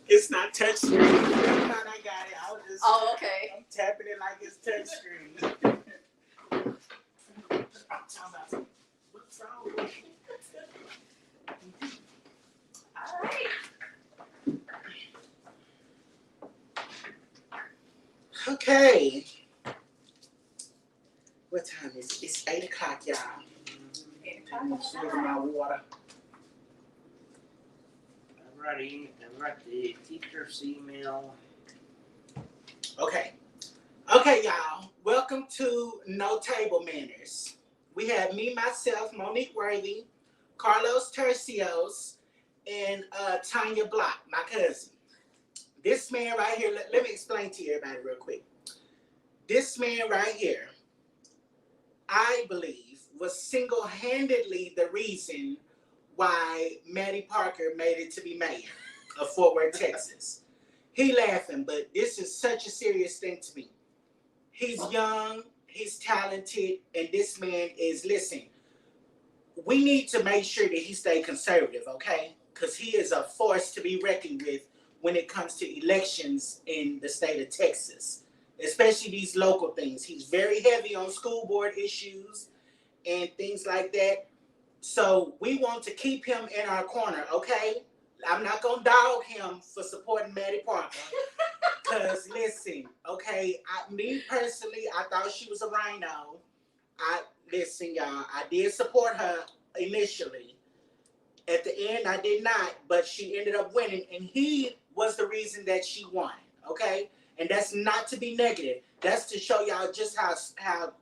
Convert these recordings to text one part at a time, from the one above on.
It's not touch screen. I got it. I was just. Oh, okay. I'm tapping it like it's touch screen. I'm talking about what's wrong with me? All right. Okay. What time is it? It's 8 o'clock, y'all. I'm gonna swig my water. Alrighty, I'm ready. Teacher's email. Okay. Okay, y'all. Welcome to No Table Manners. We have me, myself, Monique Worthy, Carlos Tercios, and Tanya Block, my cousin. This man right here, let me explain to you everybody real quick. This man right here, I believe, was single-handedly the reason why Maddie Parker made it to be mayor of Fort Worth, Texas. He laughing, but this is such a serious thing to me. He's young, he's talented, and this man is, listen, we need to make sure that he stay conservative, okay? Because he is a force to be reckoned with when it comes to elections in the state of Texas, especially these local things. He's very heavy on school board issues and things like that. So we want to keep him in our corner, okay? I'm not going to dog him for supporting Maddie Parker. Because, listen, okay, me personally, I thought she was a rhino. Listen, y'all, I did support her initially. At the end, I did not, but she ended up winning, and he was the reason that she won, okay? And that's not to be negative. That's to show y'all just how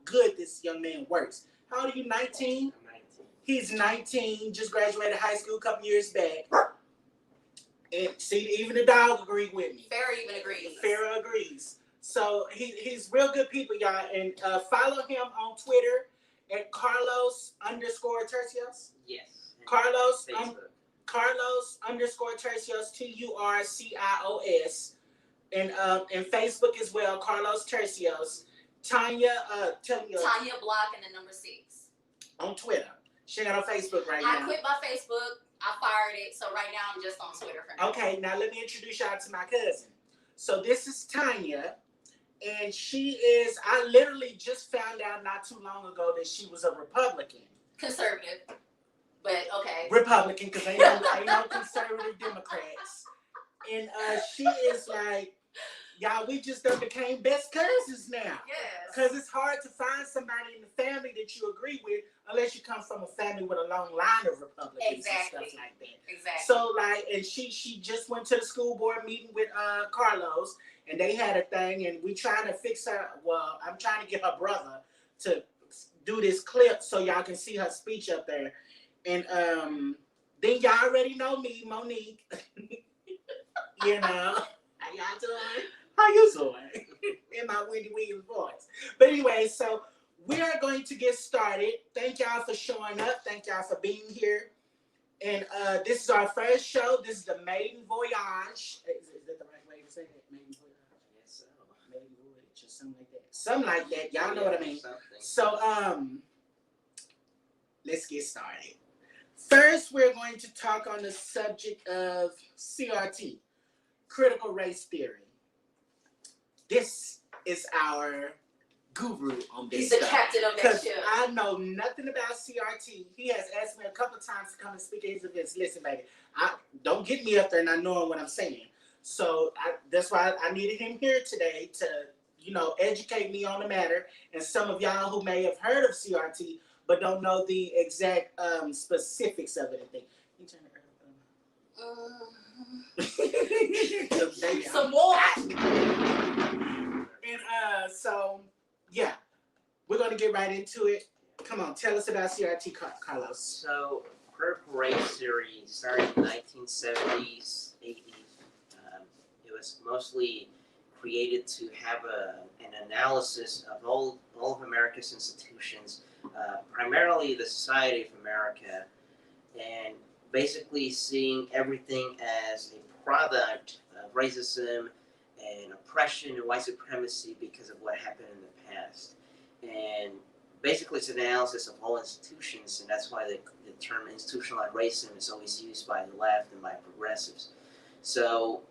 good this young man works. How old are you, 19? I'm 19. He's 19, just graduated high school a couple years back. And see, even the dog agreed with me. Farrah even agrees. Farrah agrees. So he's real good people, y'all. And follow him on Twitter at Carlos_Tercios. Yes. Carlos Carlos_Tercios, TURCIOS. And Facebook as well, Carlos Tercios. Tanya, tell me. Tanya Block and the number 6. On Twitter. She got on Facebook right now. I quit my Facebook. I fired it. So right now I'm just on Twitter for now. Okay, now let me introduce y'all to my cousin. So this is Tanya. And she is, I literally just found out not too long ago that she was a Republican. Conservative. But okay. Republican, because ain't no conservative Democrats. And she is like, y'all, we just done became best cousins now. Yes. Because it's hard to find somebody in the family that you agree with unless you come from a family with a long line of Republicans and stuff like that. Exactly. So, like, and she just went to the school board meeting with Carlos, and they had a thing, and we trying to fix her. Well, I'm trying to get her brother to do this clip so y'all can see her speech up there. And then y'all already know me, Monique. You know, how y'all doing? How you doing? In my Wendy Williams voice. But anyway, so we are going to get started. Thank y'all for showing up. Thank y'all for being here. And this is our first show. This is the Maiden Voyage. Is that the right way to say that? Maiden Voyage? Yes, so. Maiden Voyage or something like that. Something like that. Y'all know what I mean. Something. So let's get started. First, we're going to talk on the subject of CRT, critical race theory. This is our guru on this. He's the captain of that ship. I know nothing about CRT. He has asked me a couple of times to come and speak at his events. Listen, baby, don't get me up there not knowing what I'm saying. So that's why I needed him here today to, educate me on the matter. And some of y'all who may have heard of CRT but don't know the exact specifics of it. You turn it around. Some more. And so, yeah, we're going to get right into it. Come on, tell us about CRT, Carlos. So, critical race theory started in the 1970s, 80s. It was mostly created to have an analysis of all of America's institutions, primarily the Society of America, and basically seeing everything as a product of racism and oppression and white supremacy because of what happened in the past. And basically it's an analysis of all institutions, and that's why the term institutionalized racism is always used by the left and by progressives. So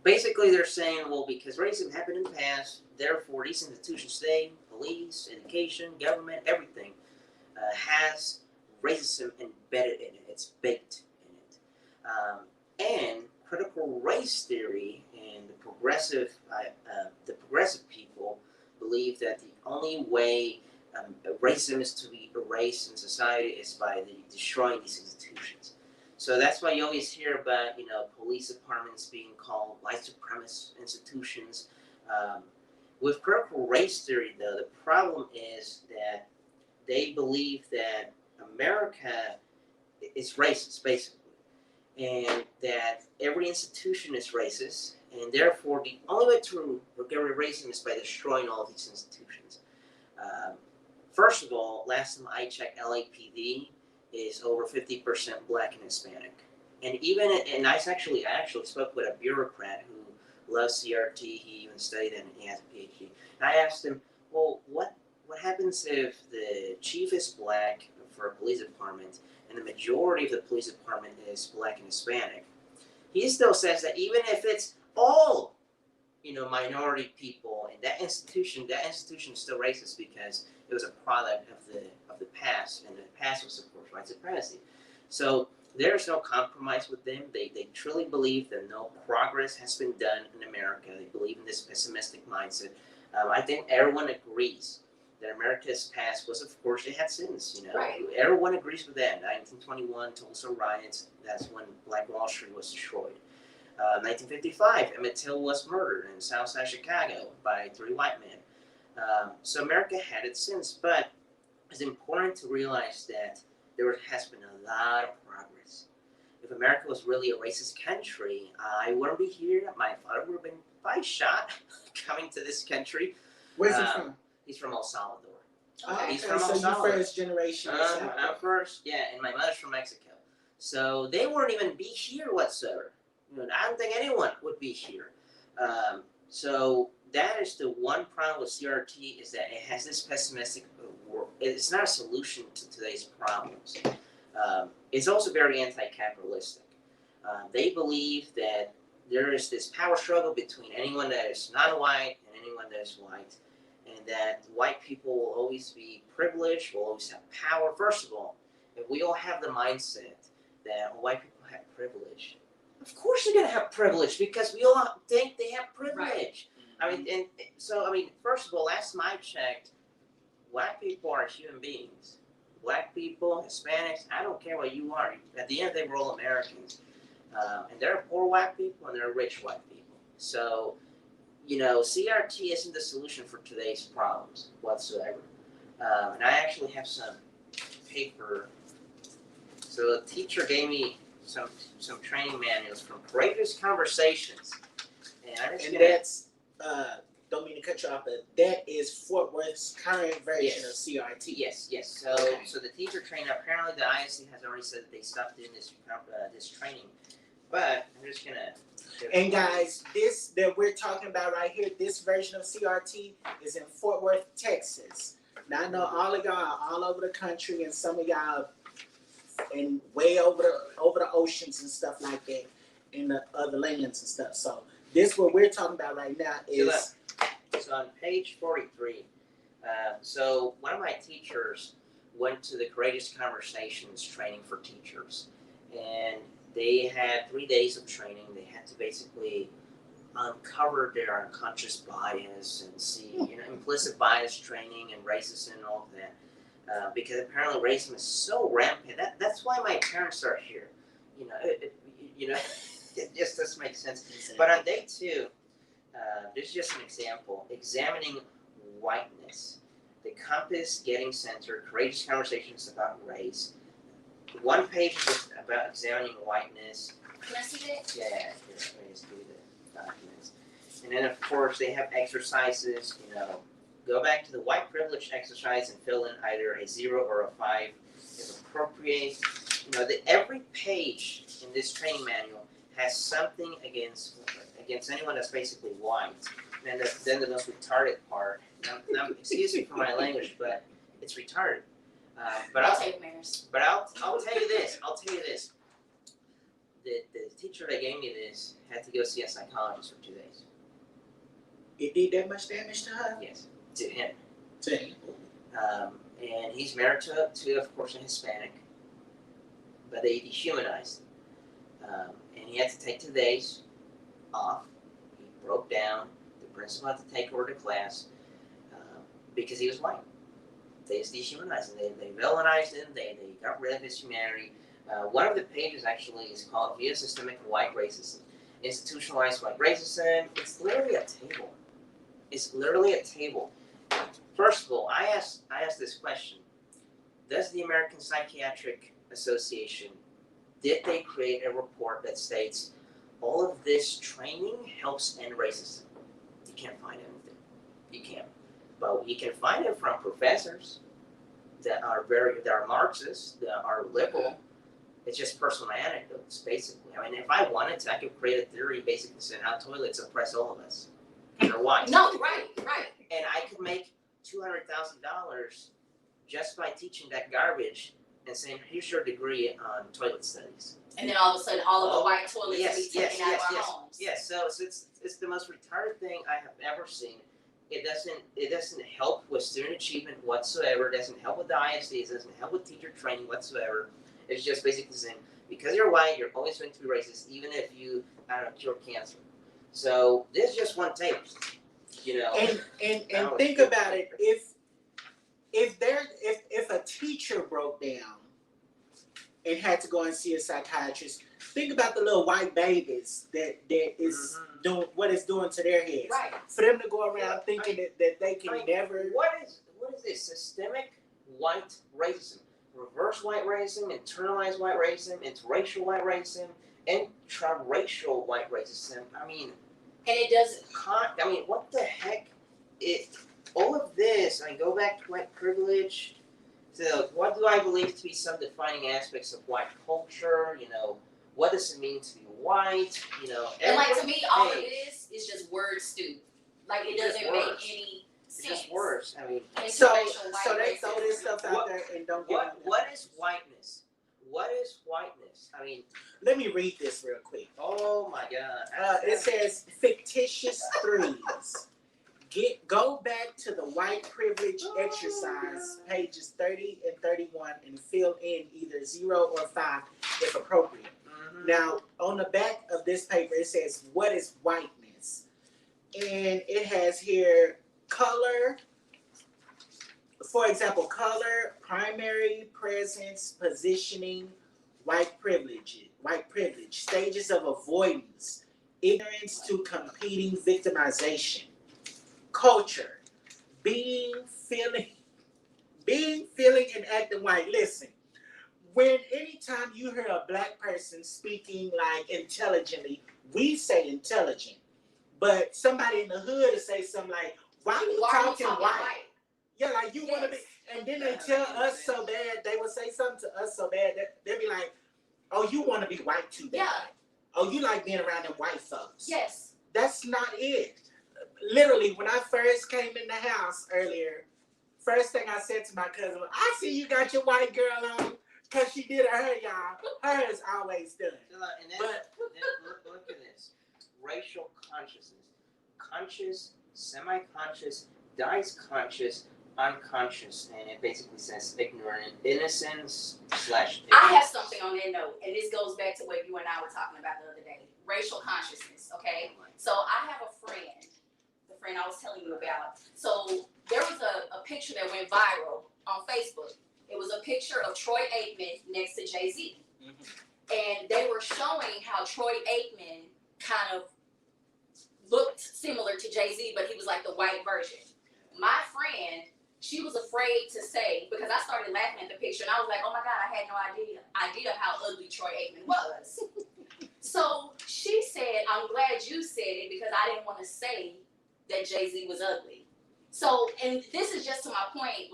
basically they're saying, well, because racism happened in the past, therefore these institutions today, police, education, government, everything, has racism embedded in it. It's baked in it. And critical race theory and the progressive people believe that the only way racism is to be erased in society is by destroying these institutions. So that's why you always hear about, police departments being called white supremacist institutions. With critical race theory, though, the problem is that they believe that America is racist, basically, and that every institution is racist, and therefore the only way to get rid of racism is by destroying all of these institutions. First of all, last time I checked, LAPD is over 50% Black and Hispanic, and I actually spoke with a bureaucrat who loves CRT. He even studied it, and he has a PhD. And I asked him, well, what happens if the chief is Black for a police department and the majority of the police department is Black and Hispanic? He still says that even if it's all, minority people in that institution is still racist because it was a product of the past, and the past was, of course, white supremacy. So there's no compromise with them. They truly believe that no progress has been done in America. They believe in this pessimistic mindset. I think everyone agrees that America's past was, of course, it had sins. Right. Everyone agrees with that. 1921 Tulsa riots. That's when Black Wall Street was destroyed. 1955, Emmett Till was murdered in Southside Chicago by 3 white men. So America had its sins, but it's important to realize that there has been a lot of progress. If America was really a racist country, I wouldn't be here. My father would have been probably shot coming to this country. Where's he from? He's from El Salvador. Oh, He's okay, from so El you Salvador. first generation. I'm first, yeah, and my mother's from Mexico. So they wouldn't even be here whatsoever. I don't think anyone would be here. So that is the one problem with CRT, is that it has this pessimistic work. It's not a solution to today's problems. It's also very anti-capitalistic. They believe that there is this power struggle between anyone that is not white and anyone that is white, and that white people will always be privileged, will always have power. First of all, if we all have the mindset that white people have privilege, of course they're going to have privilege because we all think they have privilege. Right. First of all, last time I checked, Black people are human beings. Black people, Hispanics, I don't care what you are. At the end of the day, we're all Americans. And there are poor white people and there are rich white people. So, CRT isn't the solution for today's problems whatsoever. And I actually have some paper. So a teacher gave me some training manuals from Courageous Conversations. And that's, don't mean to cut you off, but that is Fort Worth's current version of CRT. Yes. So the teacher training, apparently the ISC has already said that they stopped doing this training. But I'm just gonna. And guys, this that we're talking about right here, this version of CRT is in Fort Worth, Texas. Now I know all of y'all are all over the country, and some of y'all and way over the oceans and stuff like that, in the other lands and stuff. So this what we're talking about right now is. So on page 43, so one of my teachers went to the Courageous Conversations training for teachers, and they had 3 days of training. They had to basically uncover their unconscious bias and see, implicit bias training and racism and all of that, because apparently racism is so rampant. That's why my parents are here. It just doesn't make sense. Exactly. But on day 2. This is just an example. Examining whiteness. The compass getting centered. Courageous Conversations about race. One page is just about examining whiteness. Can I see that? Yeah, here, let me just give you the documents. And then, of course, they have exercises. Go back to the white privilege exercise and fill in either a 0 or a 5 if appropriate. Every page in this training manual has something against anyone that's basically white. And then the most retarded part. Now, excuse me for my language, but it's retarded. But I'll tell you this. the teacher that gave me this had to go see a psychologist for 2 days. It did that much damage to her? Yes, to him. To him. And he's married to of course, a Hispanic, but they dehumanized him. And he had to take 2 days off. He broke down. The principal had to take over to class because he was white. They just dehumanized him. They villainized him. They got rid of his humanity. One of the pages actually is called Via Systemic White Racism. Institutionalized white racism. It's literally a table. It's literally a table. First of all, I asked this question. Does the American Psychiatric Association, did they create a report that states all of this training helps end racism? You can't find anything. You can't. But you can find it from professors that are Marxists, that are liberal. It's just personal anecdotes, basically. I mean, if I wanted to, I could create a theory basically saying how toilets oppress all of us. They're white. No, right. And I could make $200,000 just by teaching that garbage and saying, here's your degree on toilet studies. And then all of a sudden, all of the white toilets be taken out of our homes. Yes, so it's the most retarded thing I have ever seen. It doesn't help with student achievement whatsoever. It doesn't help with the ISD. It doesn't help with teacher training whatsoever. It's just basically saying, because you're white, you're always going to be racist, even if you, cure cancer. So this is just one table, And think about it. If a teacher broke down and had to go and see a psychiatrist, think about the little white babies that is doing what it's doing to their heads. Right. For them to go around thinking that they can never. What is this systemic white racism? Reverse white racism, internalized white racism, interracial white racism, intraracial white racism. I mean, and it doesn't. What the heck? All of this. Go back to white privilege. So, what do I believe to be some defining aspects of white culture? What does it mean to be white? And to me, all it is just word stew. It doesn't make any. It's just words. So they throw this stuff out there and don't get it. What is whiteness? What is whiteness? Let me read this real quick. Oh my God. It says fictitious threes. Go back to the white privilege exercise, pages 30 and 31, and fill in either 0 or 5 if appropriate. Mm-hmm. Now, on the back of this paper, it says, what is whiteness? And it has here color. For example, color, primary presence, positioning, white privilege, stages of avoidance, ignorance to competing victimization, culture, being, feeling, and acting white. Listen, anytime you hear a black person speaking intelligently, we say intelligent, but somebody in the hood will say something like, why are you talking white? Yeah, you want to be, and then they tell us so bad, they will say something to us so bad that they'll be like, oh, you want to be white too bad. Yeah. Oh, you like being around them white folks. Yes. That's not it. Literally, when I first came in the house earlier, first thing I said to my cousin was, I see you got your white girl on, because she did her hair, y'all. Her hair is always done. And then look at this. Racial consciousness. Conscious, semi-conscious, dies conscious, unconscious, and it basically says ignorant, innocence / ignorance. I have something on that note, and this goes back to what you and I were talking about the other day. Racial consciousness, okay? So I have a friend, the friend I was telling you about. So there was a picture that went viral on Facebook. It was a picture of Troy Aikman next to Jay-Z. Mm-hmm. And they were showing how Troy Aikman kind of looked similar to Jay-Z, but he was like the white version. My friend, she was afraid to say, because I started laughing at the picture, and I was like, oh my God, I had no idea how ugly Troy Aikman was. So she said, I'm glad you said it, because I didn't want to say that Jay-Z was ugly. So, and this is just to my point,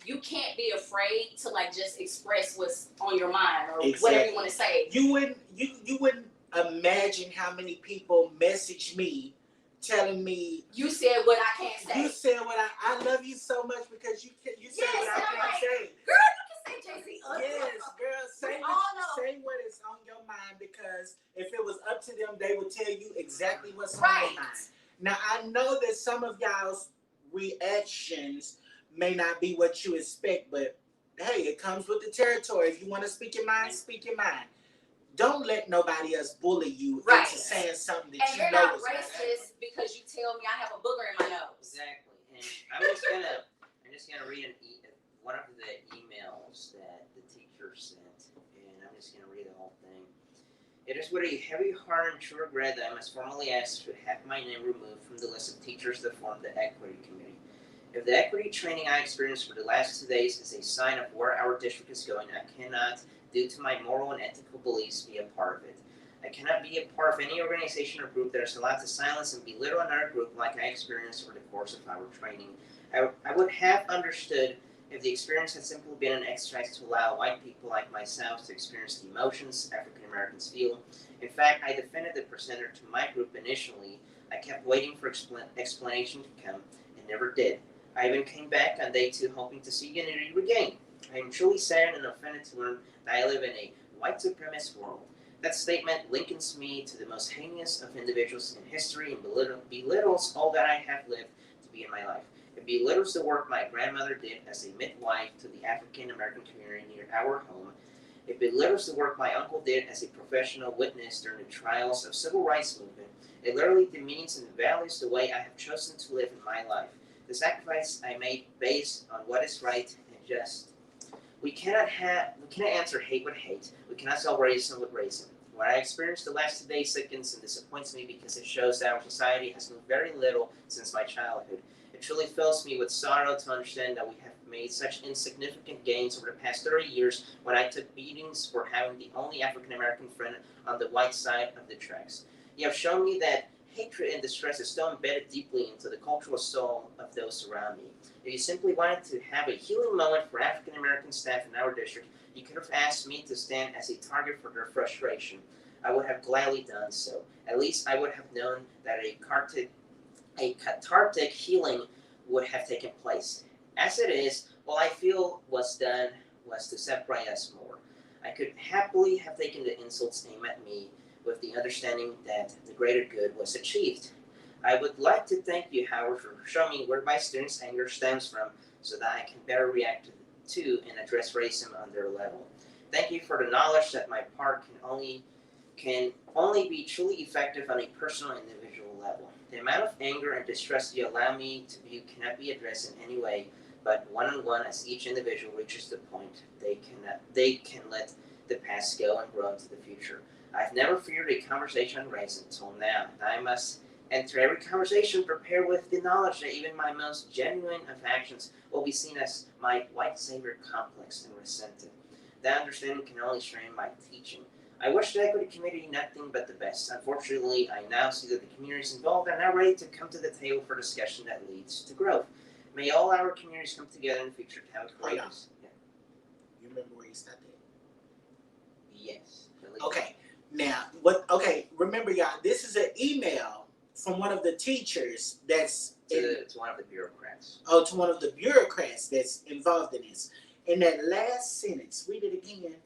you can't be afraid to just express what's on your mind or whatever you want to say. You wouldn't imagine how many people message me telling me you said what I can't say. You said what I love you so much because you said what I can't say. Girl, you can say Jay-Z ugly. Yes, girl, say We all know. say what is on your mind, because if it was up to them, they would tell you exactly what's on Right. their mind. Now I know that some of y'all's reactions may not be what you expect, but hey, it comes with the territory. If you want to speak your mind, speak your mind. Don't let nobody else bully you Right. into saying something that And you you're know not is not racist because you tell me I have a booger in my nose. Exactly. And I'm just gonna read one of the emails that the teacher sent, and I'm just gonna read the whole thing. It is with a heavy heart and true regret that I must formally ask to have my name removed from the list of teachers that form the Equity Committee. If the equity training I experienced for the last 2 days is a sign of where our district is going, I cannot, due to my moral and ethical beliefs, be a part of it. I cannot be a part of any organization or group that is allowed to silence and belittle another group like I experienced over the course of our training. I would have understood if the experience had simply been an exercise to allow white people like myself to experience the emotions African Americans feel. In fact, I defended the presenter to my group initially. I kept waiting for explanation to come and never did. I even came back on day 2 hoping to see unity regained. I am truly sad and offended to learn that I live in a white supremacist world. That statement linkens me to the most heinous of individuals in history and belittles all that I have lived to be in my life. It belittles the work my grandmother did as a midwife to the African American community near our home. It belittles the work my uncle did as a professional witness during the trials of civil rights movement. It literally demeans and devalues the way I have chosen to live in my life. The sacrifice I made based on what is right and just. We cannot answer hate with hate. We cannot solve racism with racism. What I experienced the last 2 days sickens and disappoints me because it shows that our society has moved very little since my childhood. It truly fills me with sorrow to understand that we have made such insignificant gains over the past 30 years when I took beatings for having the only African American friend on the white side of the tracks. You have shown me that hatred and distress is still embedded deeply into the cultural soul of those around me. If you simply wanted to have a healing moment for African American staff in our district, you could have asked me to stand as a target for their frustration. I would have gladly done so. At least I would have known that a cathartic healing would have taken place. As it is, all I feel was done was to separate us more. I could happily have taken the insults aimed at me with the understanding that the greater good was achieved. I would like to thank you, Howard, for showing me where my students' anger stems from so that I can better react to and address racism on their level. Thank you for the knowledge that my part can only be truly effective on a personal and individual level. The amount of anger and distress you allow me to view cannot be addressed in any way but one-on-one as each individual reaches the point they can let the past go and grow into the future. I've never feared a conversation on race until now, and I must enter every conversation prepared with the knowledge that even my most genuine of actions will be seen as my white savior complex and resented. That understanding can only strain my teaching. I wish the Equity Committee nothing but the best. Unfortunately, I now see that the communities involved are now ready to come to the table for discussion that leads to growth. May all our communities come together in the future to have a courageous. Yeah. You remember where you stopped at? Yes. Okay. Now, what? Okay. Remember, y'all. This is an email from one of the teachers that's to one of the bureaucrats. To one of the bureaucrats that's involved in this. In that last sentence, read it again.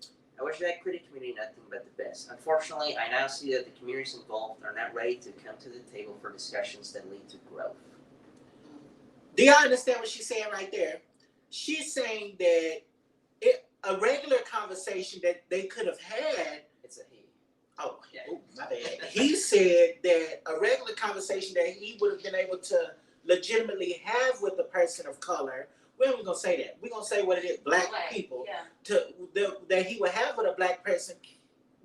I wish the Equity Committee nothing but the best. Unfortunately, I now see that the communities involved are not ready to come to the table for discussions that lead to growth. Do y'all understand what she's saying right there? She's saying that a regular conversation that they could have had. It's a he. Oh, yeah. Oh, my bad. He said that a regular conversation that he would have been able to legitimately have with a person of color. We're not gonna say that. We're gonna say what it is. Black people. Yeah. That he would have with a black person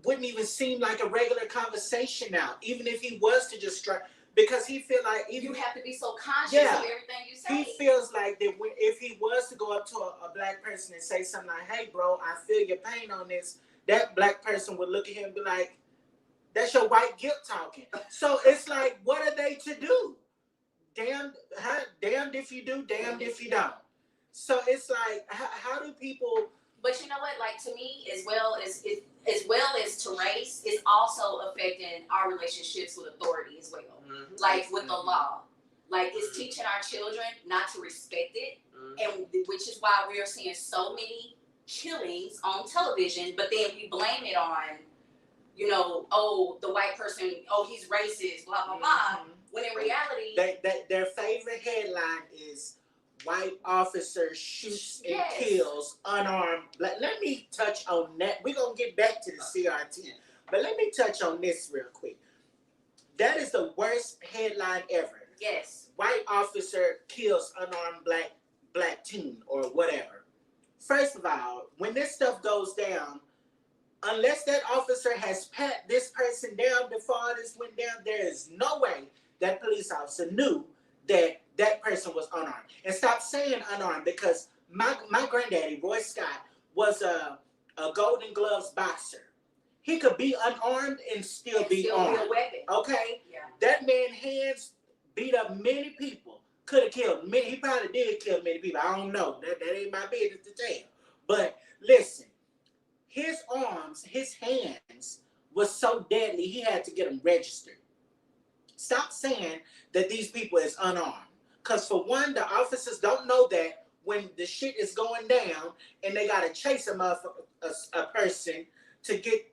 wouldn't even seem like a regular conversation now. Even if he was to just strike. Because he feel like you have to be so conscious Yeah. of everything you say. He feels like that if he was to go up to a black person and say something like, "Hey, bro, I feel your pain on this," that black person would look at him and be like, "That's your white guilt talking." So it's like, what are they to do? Damned if you do, damned if you don't. So it's like, how do people? But you know what? Like, to me, as well as to race, it's also affecting our relationships with authority as well. Mm-hmm. Like with the law, like it's teaching our children not to respect it, and which is why we are seeing so many killings on television, but then we blame it on, you know, oh, the white person, oh, he's racist, blah, blah, blah. When in reality, their favorite headline is white officer shoots and kills unarmed. Let me touch on that. We're going to get back to the CRT. But let me touch on this real quick. That is the worst headline ever. yes, White officer kills unarmed black teen or whatever. First of all, when this stuff goes down, unless that officer has pat this person down before all this went down, there is no way that police officer knew that that person was unarmed. And stop saying unarmed, because my granddaddy, Roy Scott, was a Golden Gloves boxer. He could be unarmed and still be armed. a weapon. Okay? Yeah. That man's hands beat up many people. Could have killed many. He probably did kill many people. I don't know. That ain't my business to tell. But listen, his arms, his hands was so deadly, he had to get them registered. Stop saying that these people is unarmed. Because for one, the officers don't know that when the shit is going down and they got to chase a person to get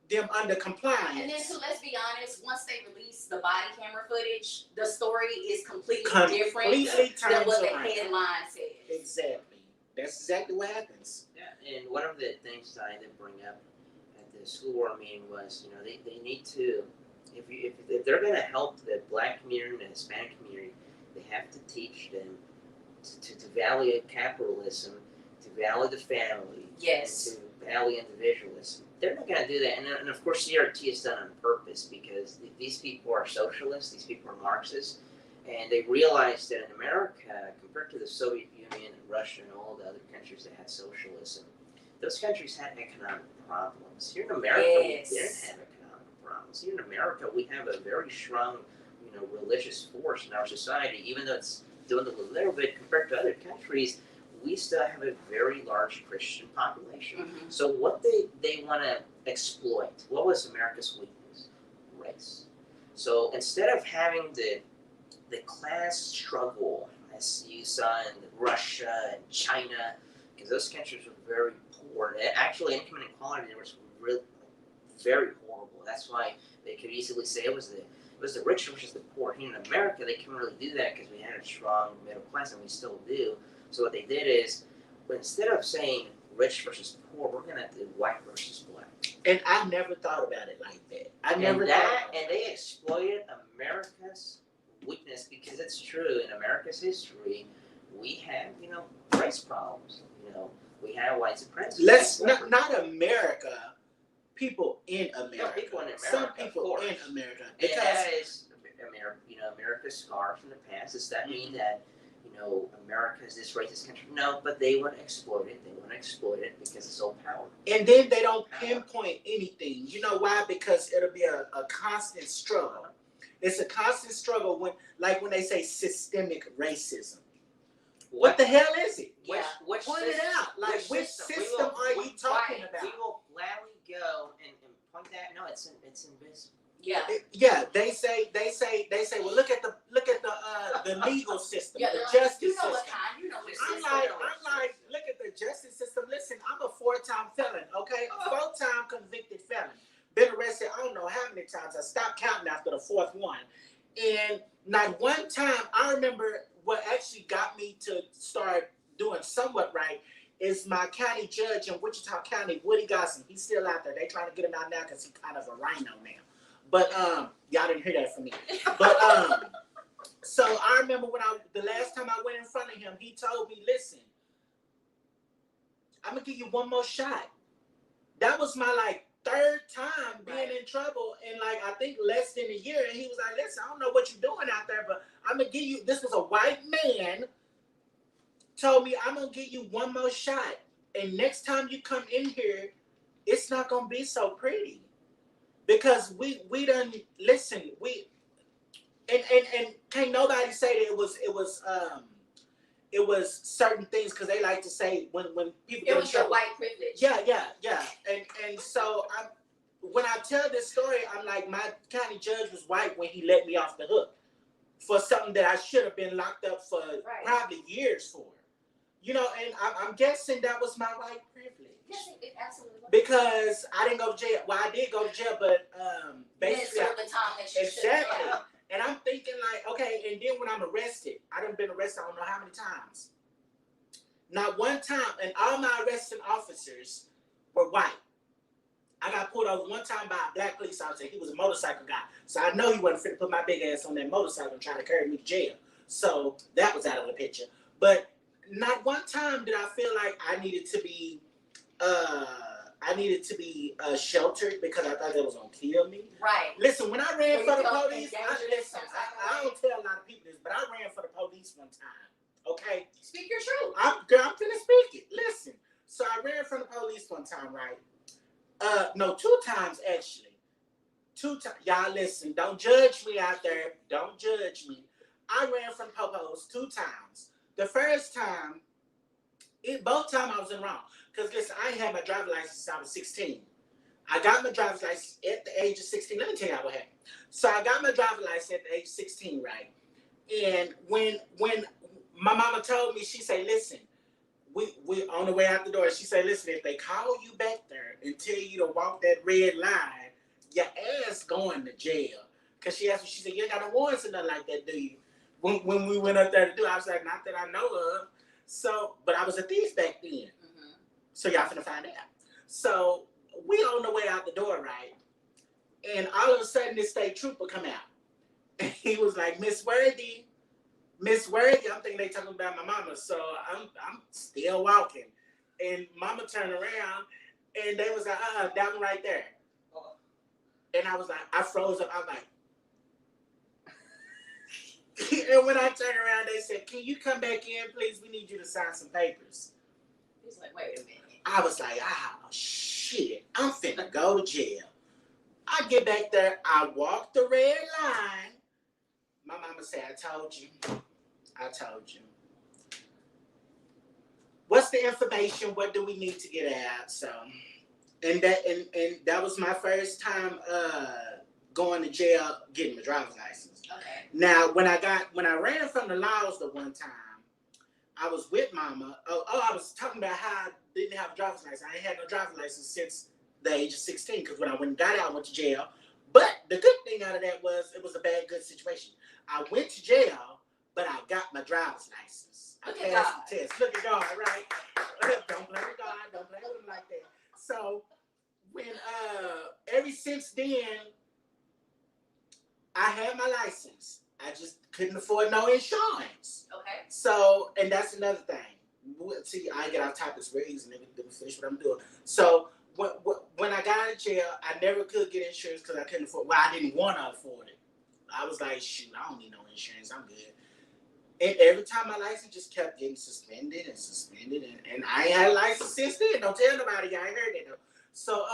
them under compliance. And then, so let's be honest, once they release the body camera footage, the story is completely different than what the headline says. Exactly. That's exactly what happens. Yeah, and one of the things that I did bring up at the school board meeting was, you know, they need to, if they're going to help the black community and the Hispanic community, they have to teach them to value capitalism, to value the family, Yes. and to value individualism. They're not going to do that, and of course CRT is done on purpose because these people are socialists, these people are Marxists, and they realize that in America, compared to the Soviet Union and Russia and all the other countries that had socialism, those countries had economic problems. Here in America, Yes. we didn't have economic problems. Here in America, we have a very strong, you know, religious force in our society, even though it's doing a little bit compared to other countries. We still have a very large Christian population. Mm-hmm. So what they want to exploit, what was America's weakness? Race. So instead of having the class struggle, as you saw in Russia and China, because those countries were very poor. Actually, income inequality there was really very horrible. That's why they could easily say it was the rich versus the poor. Here in America, they couldn't really do that because we had a strong middle class, and we still do. So what they did is, instead of saying rich versus poor, we're gonna do white versus black. And I never thought about it like that. And they exploited America's weakness because it's true. In America's history, we have, you know, race problems. You know, we have white supremacy. Not America. People in America. No, people in America. Some people in America. Because that is, you know, America's scars from the past. Does that mean that, you know, America is this racist country? No, but they want to exploit it. They want to exploit it because it's so powerful. And then they don't pinpoint anything. You know why? Because it'll be a constant struggle. It's a constant struggle when they say systemic racism. What the hell is it? Yeah. Which Point it out. Like, which system are you talking about? We will gladly go and point that. No, it's invisible. Yeah. They say. Well, look at the legal system, Yeah, the justice you know system. what kind, you know which I'm system. like, look at the justice system. Listen, I'm a 4-time felon, okay? A 4-time convicted felon. Been arrested, I don't know how many times. I stopped counting after the 4th one. And not one time, I remember what actually got me to start doing somewhat right is my county judge in Wichita County, Woody Gosson. He's still out there. They trying to get him out now because he's kind of a rhino now. But y'all didn't hear that from me. But so I remember the last time I went in front of him, he told me, listen, I'm gonna give you one more shot. That was my 3rd time being in trouble in I think less than a year. And he was like, listen, I don't know what you're doing out there, but I'm gonna give you, this was a white man, told me I'm gonna give you one more shot. And next time you come in here, it's not gonna be so pretty. Because we done listen, and can't nobody say that it was certain things because they like to say when people It was your white privilege. Yeah. And so when I tell this story, I'm like, my county judge was white when he let me off the hook for something that I should have been locked up for probably years for. You know, and I'm guessing that was my white privilege. Yes, it absolutely was. Because I didn't go to jail. Well, I did go to jail, but basically, the time that you exactly. should have. And I'm thinking like, okay, and then when I'm arrested, I done been arrested I don't know how many times. Not one time, and all my arresting officers were white. I got pulled over one time by a black police officer. He was a motorcycle guy. So I know he wasn't fit to put my big ass on that motorcycle and try to carry me to jail. So that was out of the picture. But not one time did I feel like I needed to be sheltered because I thought that was gonna kill me. Right. Listen, when I ran for the police, I don't tell a lot of people this, but I ran for the police one time. Okay? Speak your truth. I'm gonna speak it. Listen. So I ran for the police one time, right? No, 2 times actually. 2 times. Y'all listen, don't judge me out there. Don't judge me. I ran from Popos 2 times. The first time, both times I was in the wrong. Because listen, I ain't had my driver's license since I was 16. I got my driver's license at the age of 16. Let me tell you what happened. So I got my driver's license at the age of 16, right? And when my mama told me, she said, listen, we on the way out the door, she said, listen, if they call you back there and tell you to walk that red line, your ass going to jail. Because she asked me, she said, you ain't got no warrants or nothing like that, do you? When we went up there to do it, I was like, not that I know of. So, but I was a thief back then. Mm-hmm. So y'all finna find out. So we on the way out the door, right? And all of a sudden, this state trooper come out. And he was like, Miss Worthy, I'm thinking they talking about my mama. So I'm still walking. And mama turned around and they was like, that one right there. And I was like, I froze up. I was like, and when I turned around, they said, can you come back in, please? We need you to sign some papers. He's like, wait a minute. I was like, shit, I'm finna go to jail. I get back there, I walk the red line. My mama said, I told you. What's the information? What do we need to get out? So, and that was my first time going to jail, getting my driver's license. Okay. Now, when I ran from the laws the one time, I was with mama. I was talking about how I didn't have a driver's license. I ain't had no driver's license since the age of 16, because when I got out, I went to jail. But the good thing out of that was it was a bad, good situation. I went to jail, but I got my driver's license. I passed the test. Look at God, right? Don't blame God. Don't blame him like that. So when ever since then, I had my license. I just couldn't afford no insurance. Okay. So, and that's another thing. See, I get off topics very easy. Let me finish what I'm doing. So when I got out of jail, I never could get insurance because I couldn't afford. Well, I didn't want to afford it. I was like, shoot, I don't need no insurance. I'm good. And every time my license just kept getting suspended, and I ain't had a license since then. Don't tell nobody. I ain't heard that though. So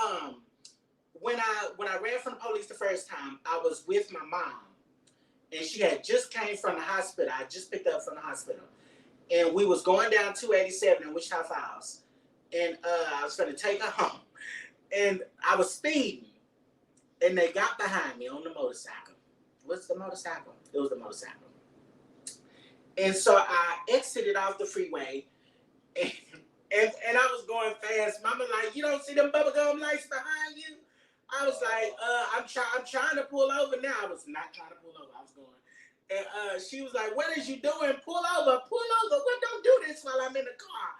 when I ran from the police the first time, I was with my mom, and she had just came from the hospital. I just picked her up from the hospital, and we was going down 287 in Wichita Falls, and I was going to take her home, and I was speeding, and they got behind me on the motorcycle. What's the motorcycle? It was the motorcycle. And so I exited off the freeway, and I was going fast. Mama like, you don't see them bubblegum lights behind you? I was like, I'm trying to pull over now. I was not trying to pull over. I was going. And she was like, what is you doing? Pull over. What? Don't do this while I'm in the car.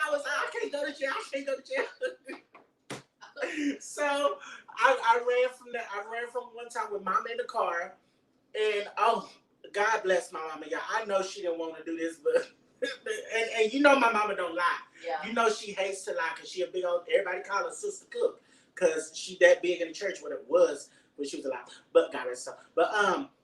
I was like, I can't go to jail. So I ran from one time with mama in the car. And God bless my mama. Yeah, I know she didn't want to do this, but and you know my mama don't lie. Yeah. You know she hates to lie because she a big old, everybody call her Sister Cook. Because she that big in the church, what it was when she was alive. But God rest her. But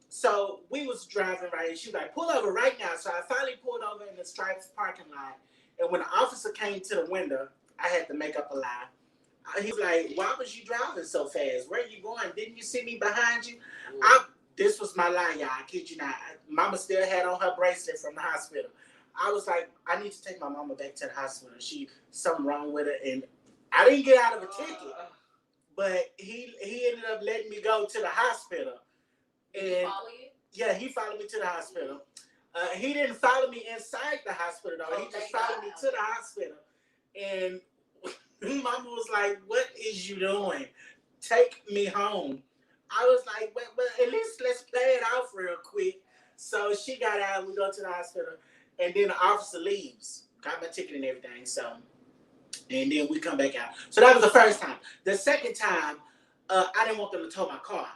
so we was driving right, and she was like, pull over right now. So I finally pulled over in the Stripes parking lot. And when the officer came to the window, I had to make up a lie. He was like, why was you driving so fast? Where are you going? Didn't you see me behind you? This was my lie, y'all. I kid you not. Mama still had on her bracelet from the hospital. I was like, I need to take my mama back to the hospital. Something wrong with her. And I didn't get out of a ticket. But he ended up letting me go to the hospital. Did he follow you? Yeah, he followed me to the hospital. He didn't follow me inside the hospital though. Oh, He just thank followed God. me to the hospital, and Mama was like, "What is you doing? Take me home." I was like, "But at least let's play it out real quick." So she got out. We go to the hospital, and then the officer leaves. Got my ticket and everything. So, and then we come back out. So that was the first time. The second time, I didn't want them to tow my car.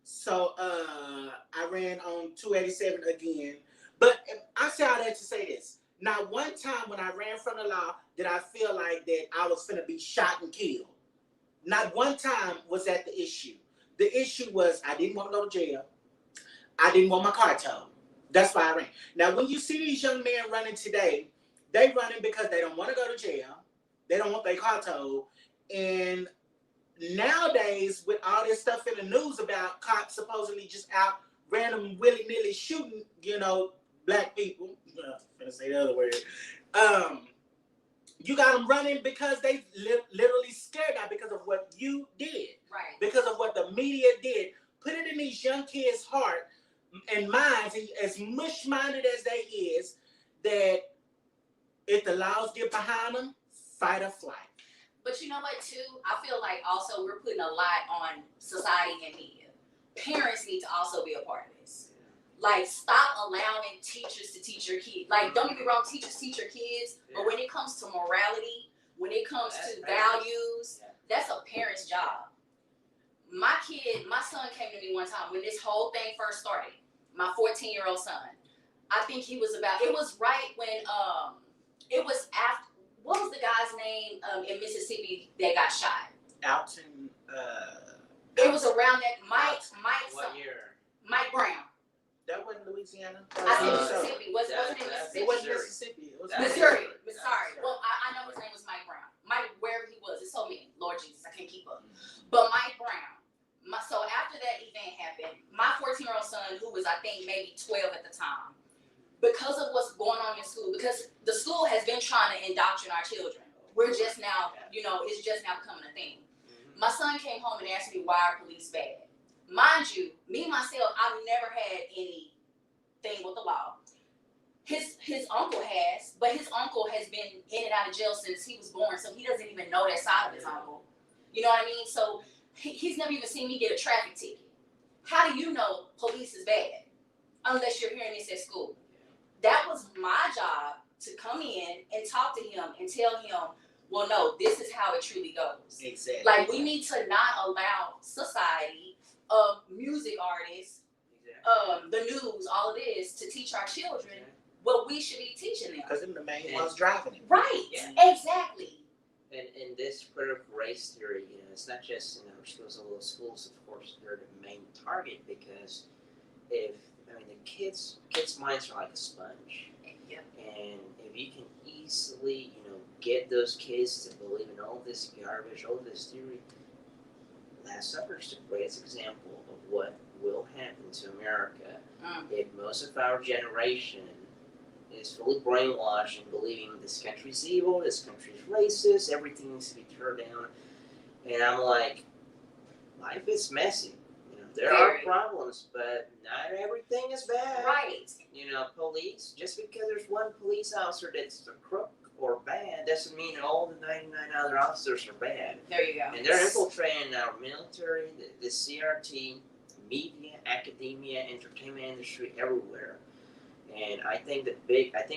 So I ran on 287 again. But I say all that to say this. Not one time when I ran from the law did I feel like that I was finna be shot and killed. Not one time was that the issue. The issue was I didn't want to go to jail. I didn't want my car towed. That's why I ran. Now, when you see these young men running today, they running because they don't want to go to jail. They don't want their car towed. And nowadays, with all this stuff in the news about cops supposedly just out random willy-nilly shooting, black people. I'm gonna say the other word. You got them running because they literally scared out because of what you did, Right. because of what the media did. Put it in these young kids' heart and minds, as mush-minded as they is, that if the laws get behind them, fight or flight. But you know what, too? I feel like also we're putting a lot on society and media. Parents need to also be a part of this. Like, stop allowing teachers to teach your kids. Like, don't get me wrong, teachers teach your kids, but when it comes to morality, when it comes to values, that's a parent's job. My son came to me one time when this whole thing first started. My 14-year-old son. I think it was right when, it was after, what was the guy's name in Mississippi that got shot? Alton. It was around that What year? Mike Brown. That wasn't Louisiana. I said Mississippi. Wasn't it Mississippi? It wasn't Mississippi. It was Missouri. Sorry. Well, I know his name was Mike Brown. Mike, wherever he was, it's so many. Lord Jesus, I can't keep up. But Mike Brown. So after that event happened, my 14-year-old son, who was I think maybe 12 at the time, because of what's going on in school, because the school has been trying to indoctrinate our children. We're just now, it's just now becoming a thing. My son came home and asked me why are police bad. Mind you, me myself, I've never had anything with the law. His uncle has, but his uncle has been in and out of jail since he was born, so he doesn't even know that side of his uncle. You know what I mean? So he's never even seen me get a traffic ticket. How do you know police is bad? Unless you're hearing this at school. That was my job to come in and talk to him and tell him, well, no, this is how it truly goes. Exactly. Like, we need to not allow society, music artists, the news, all of this, to teach our children what we should be teaching them. Because they're the main ones driving it. Right, exactly. And this critical race theory, it's not just schools. Although schools, of course, they're the main target because the kids' minds are like a sponge. Yeah. And if you can easily, get those kids to believe in all this garbage, all this theory, Last Supper is the greatest example of what will happen to America if most of our generation is fully brainwashed and believing this country's evil, this country's racist, everything needs to be turned down. And I'm like, life is messy. There are problems, but not everything is bad. Right. Police, just because there's one police officer that's a crook or bad doesn't mean all the 99 other officers are bad. There you go. And they're infiltrating our military, the CRT, media, academia, entertainment industry, everywhere. And I think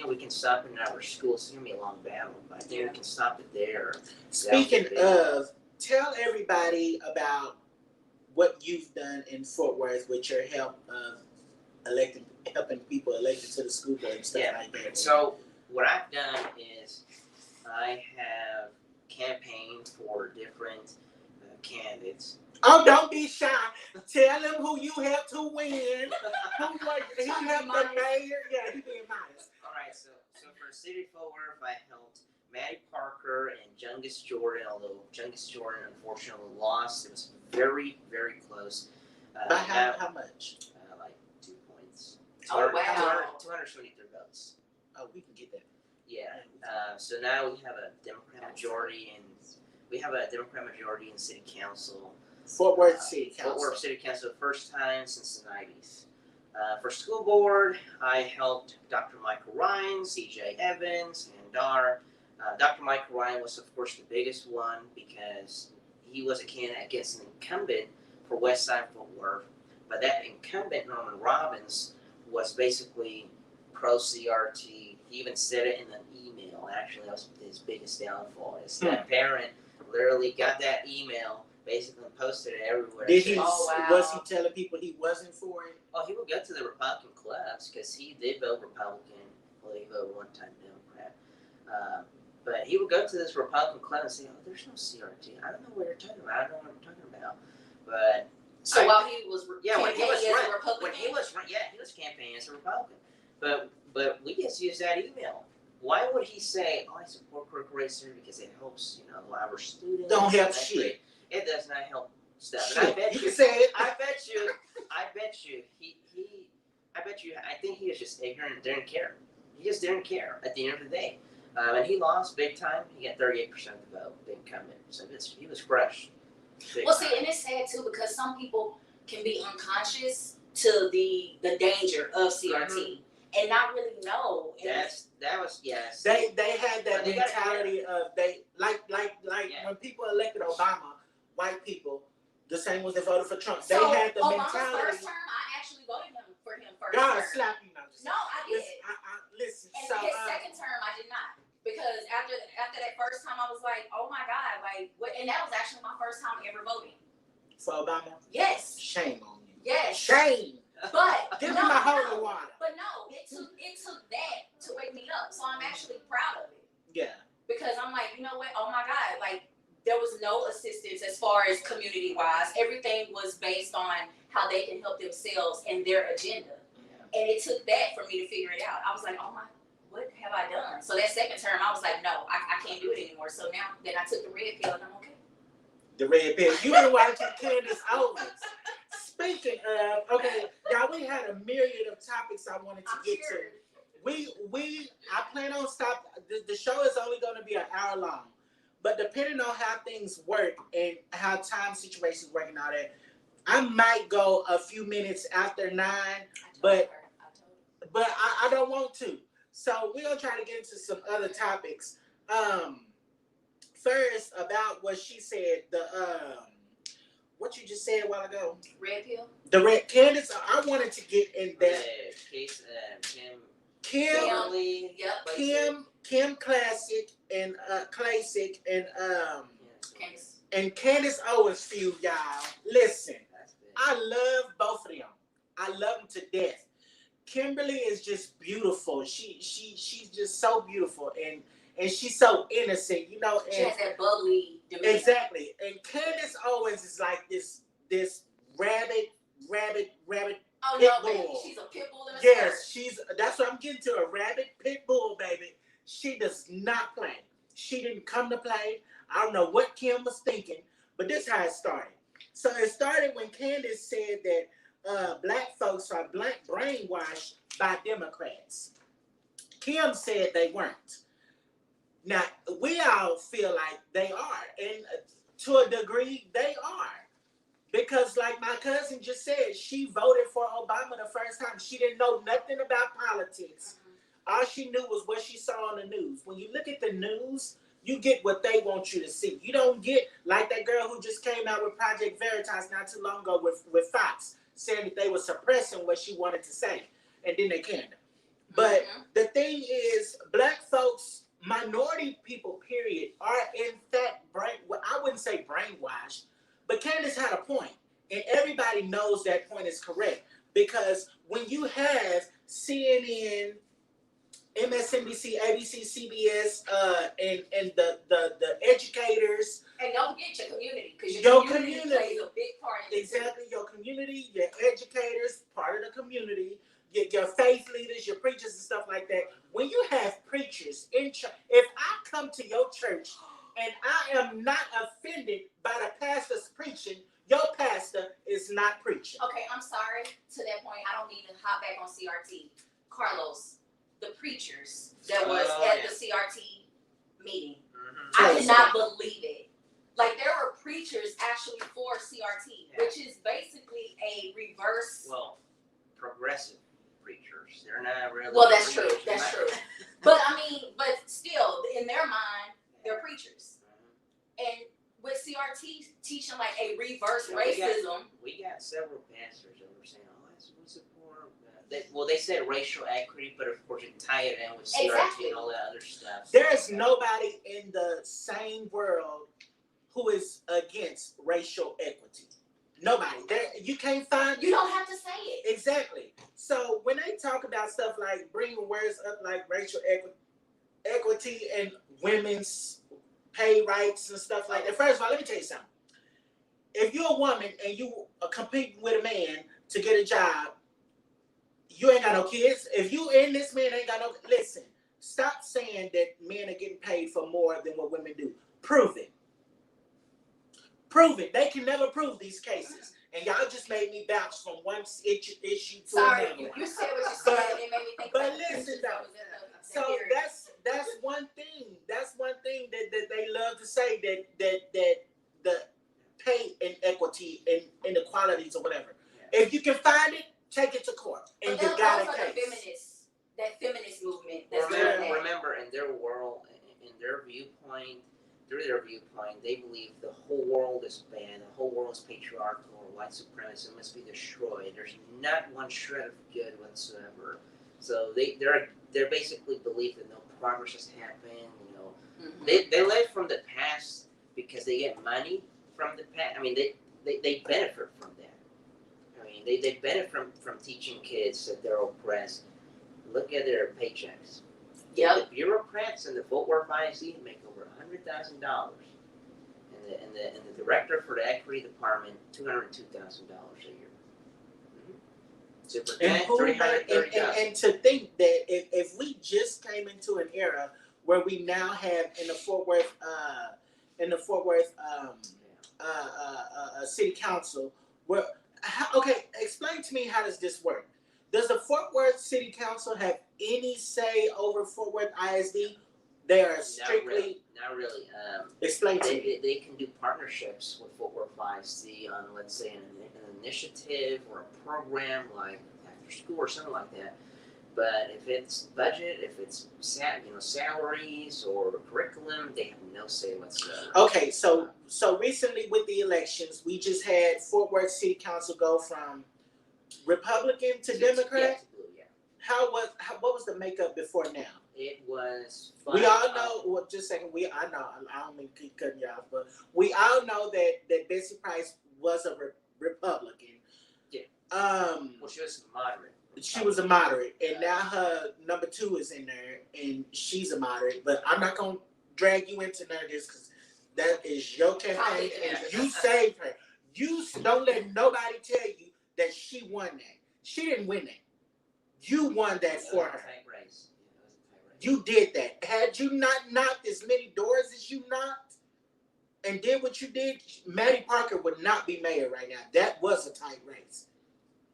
we can stop it in our schools. It's going to be a long battle, but I think we can stop it there. Speaking of, tell everybody about what you've done in Fort Worth with your help of helping people elected to the school board and stuff like that. So what I've done is I have campaigned for different candidates. Oh, don't be shy. Tell them who you helped to win. He helped the mayor. Yeah, he being nice. All right, so for City of Fort Worth, I helped Maddie Parker and Jungus Jordan, although Jungus Jordan unfortunately lost. It was very, very close. By how much? Like 2 points. Oh, wow. 223 votes. Oh, we can get that. Yeah. So now we have a Democrat majority in City Council. Fort Worth City Council. Fort Worth City Council, first time since the 90s. For school board, I helped Dr. Michael Ryan, CJ Evans, and Dar. Dr. Michael Ryan was, of course, the biggest one because he was a candidate against an incumbent for Westside Fort Worth. But that incumbent, Norman Robbins, was basically pro-CRT. He even said it in an email. Actually, that was his biggest downfall. Is that parent literally got that email, basically posted it everywhere. Did he? Oh, wow. Was he telling people he wasn't for it? Oh, he would go to the Republican clubs because he did vote Republican. Well, he voted one time Democrat. But he would go to this Republican club and say, "Oh, there's no CRT. I don't know what you're talking about. I don't know what you're talking about." But So while he was when he was campaigning as a running, Republican, he was campaigning as a Republican. But we just use that email. Why would he say, "Oh, I support critical race theory because it helps, our students"? Don't help That's shit. great. It does not help stuff. And I Shit. bet You you. can say it. I bet you. I think he was just ignorant. Didn't care. He just didn't care at the end of the day. And he lost big time. He got 38% of the vote, the incumbent. So he was crushed. well, see, and it's sad too because some people can be unconscious to the danger of CRT and not really know. And That was yes. They had that They gotta mentality of they like Yeah. when people elected Obama, white people, the same ones that voted for Trump. They so had the Obama's mentality. first term, I actually voted for him first God term. slap you now. No, I did. Listen. And So his second term, I did not. Because after that first time, I was like, oh my God, like, what? And that was actually my first time ever voting. for Obama, Yes, shame on you. yes. Shame. But Give no, me my holy no. water. But no, it took that to wake me up. So I'm actually proud of it. Yeah. Because I'm like, you know what? Oh my God, like there was no assistance as far as community wise. Everything was based on how they can help themselves and their agenda. And it took that for me to figure it out. I was like, oh my, what have I done? So that second term, I was like, no, I can't do it anymore. So now then I took the red pill and I'm okay. The red pill. You been watching Candace Owens. Speaking of, okay, y'all, we had a myriad of topics I wanted to I'm get sure. to. I plan on the show is only going to be an hour long, but depending on how things work and how time situations work and all that, I might go a few minutes after 9, but I don't want to. So we're gonna try to get into some other topics. First about what she said, what you just said a while ago. Red pill? The red Candace, I wanted to get in that. Case Kim Kimberly. Yep. Kim Classic and Classic Candace. and Candace Owens feud, y'all. Listen, That's big. I love both of them. I love them to death. Kimberly is just beautiful. She's just so beautiful and she's so innocent, She and has that bubbly demeanor. exactly. And Candace Owens is like this rabbit Oh pit no, baby. bull. She's a pit bull in a Yes, skirt. that's what I'm getting to, a rabbit pit bull, baby. She does not play. She didn't come to play. I don't know what Kim was thinking, but this is how it started. So it started when Candace said that black folks are brainwashed by Democrats. Kim said they weren't. Now, we all feel like they are, and to a degree, they are. Because like my cousin just said, she voted for Obama the first time. She didn't know nothing about politics. All she knew was what she saw on the news. When you look at the news, you get what they want you to see. You don't get like that girl who just came out with Project Veritas not too long ago with Fox, saying that they were suppressing what she wanted to say, and then they canned her. But the thing is, black folks, minority people, period, are in fact I wouldn't say brainwashed, but Candace had a point, and everybody knows that point is correct, because when you have CNN, MSNBC, ABC, CBS, and the educators. And don't forget your community, because Your your community community. plays a big part in it. Exactly, your community, your educators, part of the community, your faith leaders, your preachers and stuff like that. When you have preachers in church, if I come to your church and I am not offended by the pastor's preaching, your pastor is not preaching. Okay, I'm sorry. To that point, I don't need to hop back on CRT. Carlos, the preachers that was at the CRT meeting, I did not believe it. Like, there were preachers actually for CRT, which is basically a reverse. Well, progressive progressive preachers. They're not really. Well, that's true. preachers. That's true. But I mean, but still, in their mind, they're preachers. And with CRT teaching like a reverse racism. We got several pastors that were saying, "Oh, we support." They said racial equity, but of course it tied it in with CRT Exactly. and all that other stuff. There's nobody in the same world who is against racial equity. Nobody. There, you can't find. You don't have to say it. Exactly. So when they talk about stuff like bringing words up like racial equity and women's pay rights and stuff like that. First of all, let me tell you something. If you're a woman and you are competing with a man to get a job, you ain't got no kids. If you and this man ain't got no, listen, stop saying that men are getting paid for more than what women do. Prove it. Prove it. They can never prove these cases. And y'all just made me bounce from one issue to Sorry, another. you said what you said, and it made me think. But about the listen pictures though. that was in the So period. that's one thing. That's one thing that they love to say that the pay inequity and inequalities or whatever. Yeah. If you can find it, take it to court and But you those got are a the case. feminists, that feminist movement. That's doing that. Remember, in their world, in their viewpoint, through their viewpoint, they believe the whole world is bad, the whole world is patriarchal or white supremacist, it must be destroyed. There's not one shred of good whatsoever. So they're basically believe that no progress has happened. You know, they live from the past because they get money from the past. I mean, they benefit from that. I mean, they benefit from teaching kids that they're oppressed. Look at their paychecks. Yep. The bureaucrats in the Fort Worth ISD make over $100,000, and the director for the equity department $202,000 a year. Superintendent $330,000. And to think that if we just came into an era where we now have in the Fort Worth city council, where explain to me, how does this work? Does the Fort Worth City Council have any say over Fort Worth ISD? They are strictly. Not really. Explain to me. They can do partnerships with Fort Worth ISD on, let's say, an initiative or a program like after school or something like that. But if it's budget, if it's salaries or curriculum, they have no say whatsoever. Okay, so recently with the elections, we just had Fort Worth City Council go from Republican to Democrat. Yeah. What was the makeup before now? It was. We all know. Well, just a second. I know. I don't mean to keep cutting you off, but we all know that Betsy Price was a Republican. Yeah. Well, she was moderate. She was a moderate, and now her number 2 is in there, and she's a moderate. But I'm not gonna drag you into none of this because that is your campaign, and you saved her. You don't let nobody tell you that she won that. She didn't win that. You won that for her. You did that. Had you not knocked as many doors as you knocked and did what you did, Maddie Parker would not be mayor right now. That was a tight race.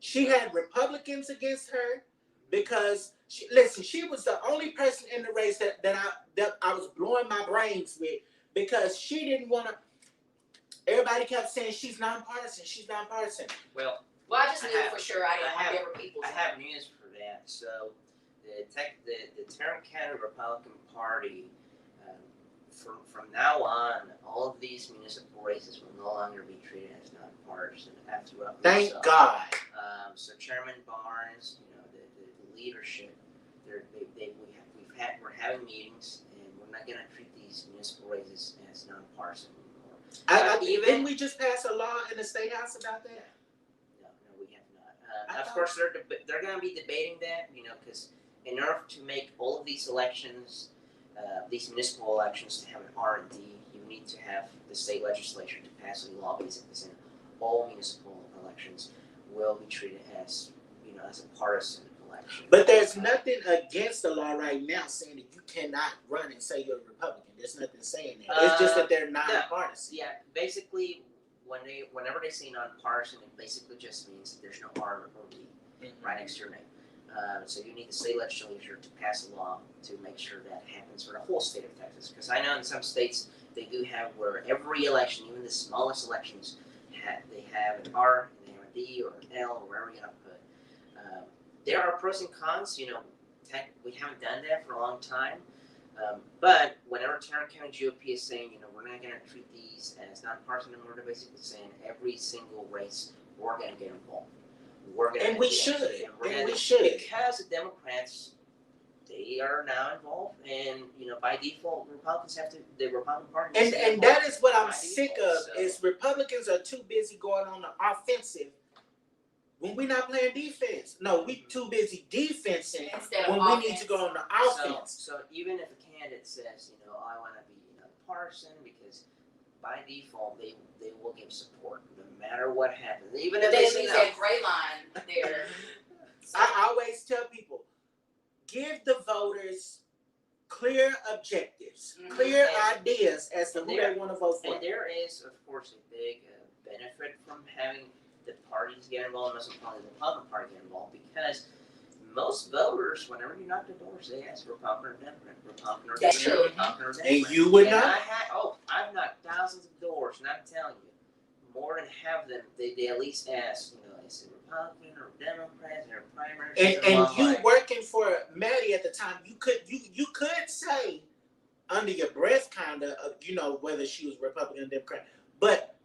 She had Republicans against her because she was the only person in the race that I was blowing my brains with, because she didn't want to. Everybody kept saying she's nonpartisan. She's nonpartisan. Well, I just knew for sure I didn't want every people. I have news for that. So the Tarrant County Republican Party, from now on, all of these municipal races will no longer be treated as nonpartisan. Thank God. So Chairman Barnes, the leadership, we're having meetings, and we're not going to treat these municipal races as nonpartisan anymore. Didn't we just pass a law in the State House about that? No, we have not. Of course, they're going to be debating that, because in order to make all of these elections, these municipal elections, to have an R&D, you need to have the state legislature to pass a law basically saying all municipal elections will be treated as, as a partisan election. But there's nothing against the law right now saying that you cannot run and say you're a Republican. There's nothing saying that. It's just that they're nonpartisan. Yeah, basically, whenever they say nonpartisan, it basically just means that there's no R or D right next to your name. So you need the state legislature to pass a law to make sure that happens for the whole state of Texas. Because I know in some states they do have where every election, even the smallest elections, they have an R, and they have a D or an L, or wherever you're going to put. there are pros and cons. We haven't done that for a long time. But whenever Tarrant County GOP is saying, we're not going to treat these as nonpartisan anymore, they're basically saying every single race we're going to get involved. And we should. Because the Democrats, they are now involved, and by default, the Republican Party. And that is what I'm sick default, of is Republicans are too busy going on the offensive when we're not playing defense. No, we too busy defensing Instead when of we offense. need to go on the offense. So even if a candidate says, I want to be partisan, because by default they will give support no matter what happens, even But if they then say leaves no. that gray line there. So, I always tell people, give the voters clear objectives, Mhm. clear ideas as to who There- they want to vote for. And there is, of course, a big benefit from having the parties get involved, most importantly the Republican Party get involved, because most voters, whenever you knock the doors, they ask Republican or Democrat, Republican or That's Democrat, true. Republican or Democrat. And you would And not. I've knocked thousands of doors, and I'm telling you, more than half of them, they at least ask, is it Republican or Democrat, or primary? And you working for Maddie at the time, you could say under your breath kind of whether she was Republican or Democrat, but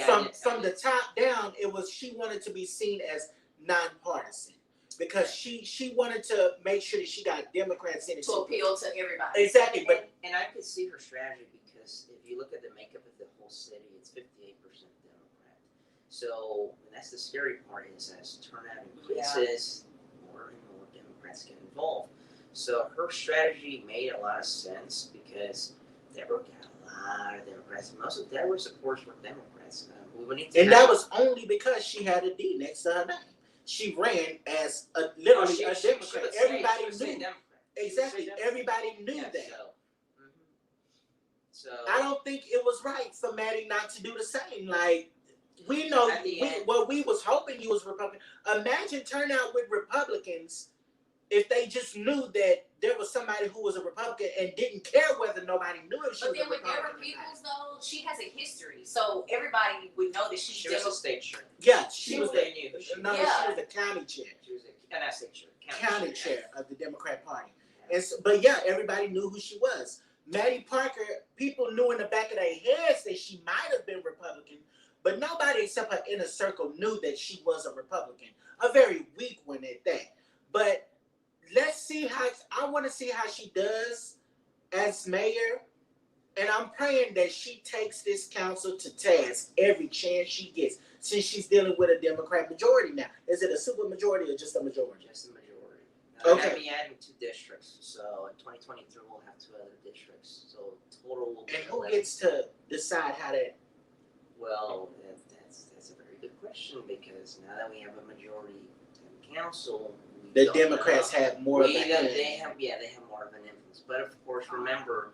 from the top down, it was she wanted to be seen as nonpartisan because she wanted to make sure that she got Democrats in it to appeal to everybody. Exactly, but And I could see her strategy, because if you look at the makeup of the whole city, it's 58% Democrat. So, and that's the scary part, is as turnout increases, more and more Democrats get involved. So her strategy made a lot of sense, because Deborah got a lot of Democrats. Most of Deborah's supporters were Democrats. that was only because she had a D next to her name. She ran as literally a Democrat. Everybody knew. Exactly. Everybody knew that. So I don't think it was right for Maddie not to do the same. Like, we know what we was hoping you was Republican. Imagine turnout with Republicans if they just knew that there was somebody who was a Republican and didn't care whether nobody knew if she But was then a with Republican. Deborah Peoples, though, she has a history, so everybody would know that she was a state chair. Yeah, she was They knew who she was. she was the county chair. She was not state chair. County chair of the Democrat Party. And so, but yeah, everybody knew who she was. Maddie Parker, people knew in the back of their heads that she might have been Republican, but nobody except her inner circle knew that she was a Republican. A very weak one at that. But let's see I want to see how she does as mayor. And I'm praying that she takes this council to task every chance she gets, since she's dealing with a Democrat majority now. Is it a super majority or just a majority? Just a majority. Okay. We're going to be adding 2 districts. So in 2023, we'll have 2 other districts. So total will be And who 11. gets to decide how that? Well, that's a very good question, because now that we have a majority in council, The Democrats have more of an influence. They have more of an influence. But of course, remember,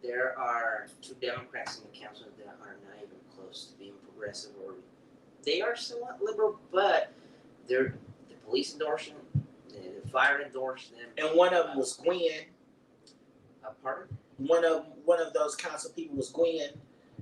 there are 2 Democrats in the council that are not even close to being progressive, or they are somewhat liberal, but the police endorsed them, the fire endorsed them. And one of them was Gwen. Pardon? One of those council people was Gwen.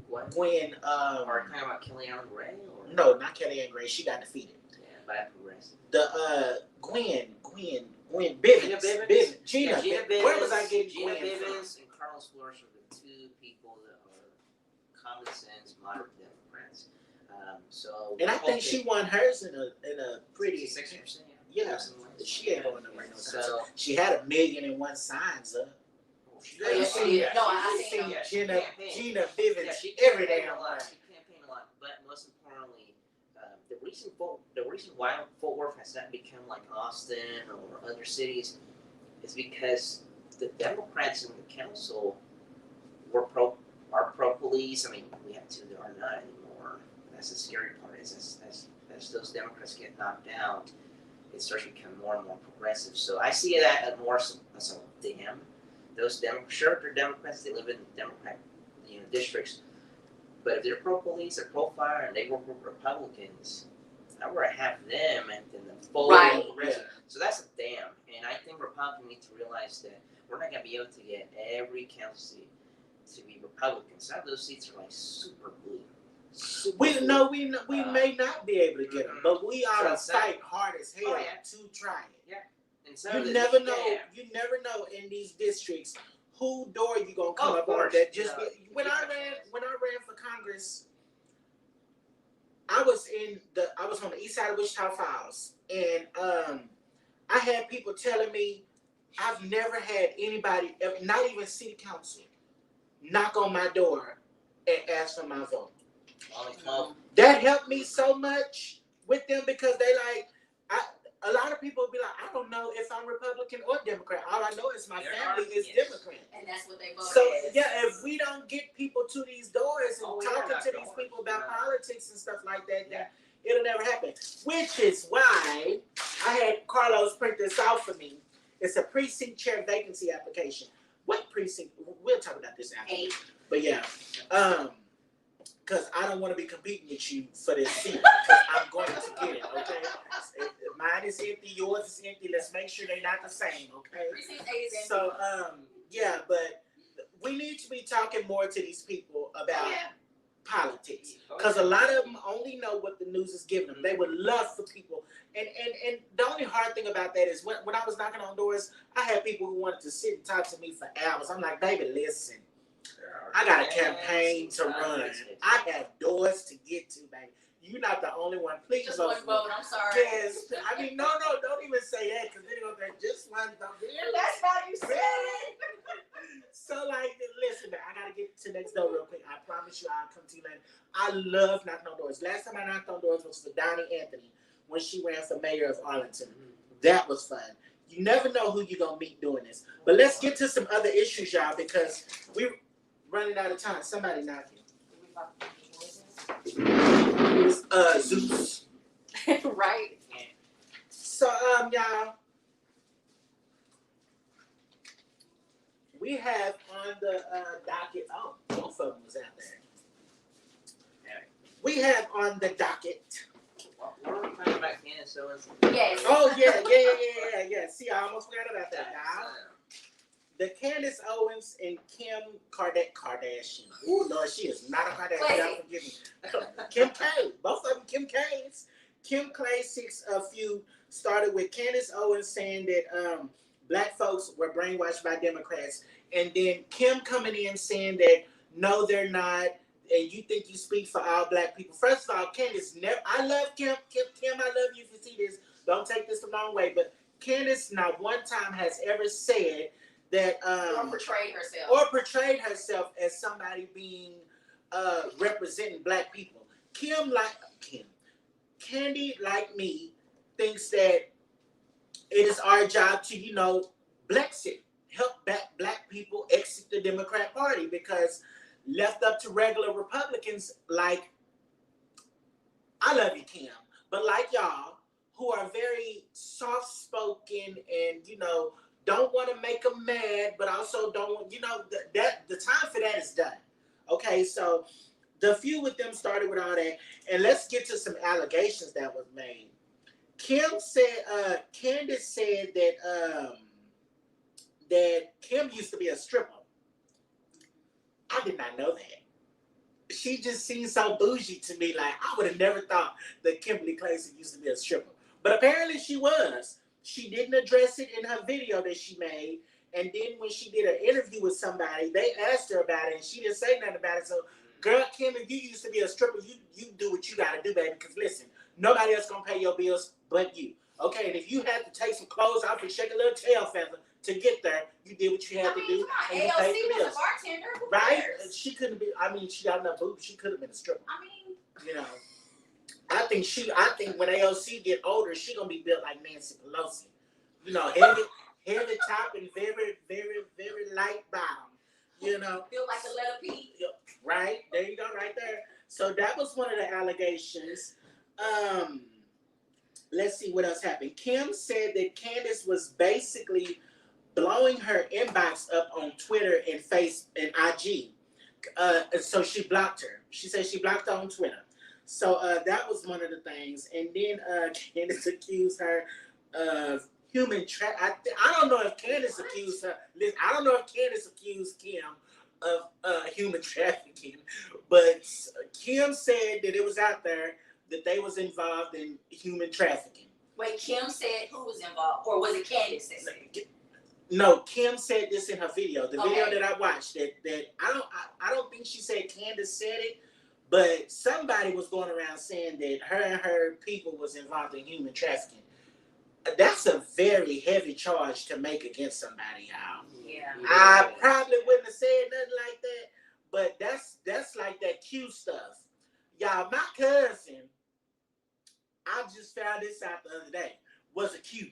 What? Gwen. Are you talking about Kellyanne Gray? Or? No, not Kellyanne Gray. She got defeated. Yeah, by a progressive. The Gwen Bivens. Gina Bivens. Where was I getting Gina Gwen Bivens and Carlos Flores are the 2 people that are common sense, moderate Democrats. And I think she won hers in a pretty 6%. Yeah, she ain't going nowhere no time. So she had 1 million and 1 signs up. I seen think Gina Bivens she every campaigned day a on lot. line. She campaigned a lot, but most importantly, the reason why Fort Worth has not become like Austin or other cities is because the Democrats in the council are pro police. I mean, we have 2 that are not anymore. That's the scary part. Is as those Democrats get knocked out, it starts to become more and more progressive. So I see that as more as a dam. Those sure, they're Democrats. They live in Democrat, districts. But if they're pro police, they're pro fire, and they work with Republicans, I would have them and then the full progressive. Yeah. So that's a dam. And I think Republicans need to realize that we're not going to be able to get every council seat to be Republican. Some of those seats are like super blue. We may not be able to get them, but we ought to fight hard as hell to try it. And so You never know. You never know in these districts who door you gonna come up on that just when I ran for Congress. I was on the east side of Wichita Falls, and I had people telling me I've never had anybody, not even city council, knock on my door and ask for my vote. That helped me so much with them because they a lot of people be like, I don't know if I'm Republican or Democrat. All I know is my family is Democrat. And that's what they vote. So if we don't get people to these doors and talking to these people about politics and stuff like that, then it'll never happen. Which is why I had Carlos print this out for me. It's a precinct chair vacancy application. What precinct? We'll talk about this after. 8. But yeah, because I don't want to be competing with you for this seat. Because I'm going to get it, okay? Mine is empty, yours is empty. Let's make sure they're not the same, okay? Precinct 8 is empty. So, yeah, but we need to be talking more to these people about politics. Because a lot of them only know what the news is giving them. They would love for people. And the only hard thing about that is when I was knocking on doors, I had people who wanted to sit and talk to me for hours. I'm like, baby, listen. I got a campaign to run. I have doors to get to, baby. You're not the only one. Please just vote one vote. I'm sorry. Yes. I mean, no, don't even say that because they're going to think just one vote. That's how you said it. So, listen, man, I got to get to next door real quick. I promise you I'll come to you later. I love knocking on doors. Last time I knocked on doors was for Donnie Anthony when she ran for mayor of Arlington. That was fun. You never know who you're going to meet doing this. But let's get to some other issues, y'all, because we're running out of time. Somebody knocking. Zeus. Right. So, y'all, we have on the docket. Oh, both of them was out there. We have on the docket. What are we talking about, Candace Owens? Yes. Oh yeah. See, I almost forgot about that, y'all. The Candace Owens and Kim Kardashian. Ooh, Lord, she is not a Kardashian. Y'all forgive me. Kim K. Both of them Kim K's. Kim Klacik's feud started with Candace Owens saying that black folks were brainwashed by Democrats. And then Kim coming in saying that, no, they're not. And you think you speak for all black people. First of all, Candace, I love Kim. Kim, I love you if you see this. Don't take this the wrong way. But Candace not one time has ever said that or portrayed herself as somebody being representing black people. Candy, like me, thinks that it is our job to, Blexit, help black people exit the Democrat Party, because left up to regular Republicans, I love you, Kim, but like y'all, who are very soft-spoken and, don't want to make them mad, but also don't want, that the time for that is done. Okay, so the feud with them started with all that, and let's get to some allegations that was made. Candace said that Kim used to be a stripper. I did not know that. She just seemed so bougie to me. I would have never thought that Kimberly Klacik used to be a stripper, but apparently she was. She didn't address it in her video that she made. And then when she did an interview with somebody, they asked her about it, and she didn't say nothing about it. So, girl, Kim, if you used to be a stripper, you do what you got to do, baby. Because, listen, nobody else going to pay your bills but you. Okay? And if you had to take some clothes off and shake a little tail feather to get there, you did what you had to do. Come on, AOC was a bartender. Right? She couldn't be, she got enough boobs. She could have been a stripper. I think when AOC get older, she gonna be built like Nancy Pelosi. Heavy top and very, very, very light bottom. Built like a letter P. Right? There you go, right there. So that was one of the allegations. Let's see what else happened. Kim said that Candace was basically blowing her inbox up on Twitter and and IG. And so she blocked her. She said she blocked her on Twitter. So that was one of the things. And then Candace accused her of human I don't know if Candace accused her. I don't know if Candace accused Kim of human trafficking, but Kim said that it was out there that they was involved in human trafficking. Wait, Kim said who was involved, or was it Candace that said it? No, Kim said this in her video. The video Okay. that I watched. That I don't think she said Candace said it, but somebody was going around saying that her and her people was involved in human trafficking. That's a very heavy charge to make against somebody, y'all. Yeah. I probably wouldn't have said nothing like that, but that's like that Q stuff. Y'all, my cousin, I just found this out the other day, was a Q.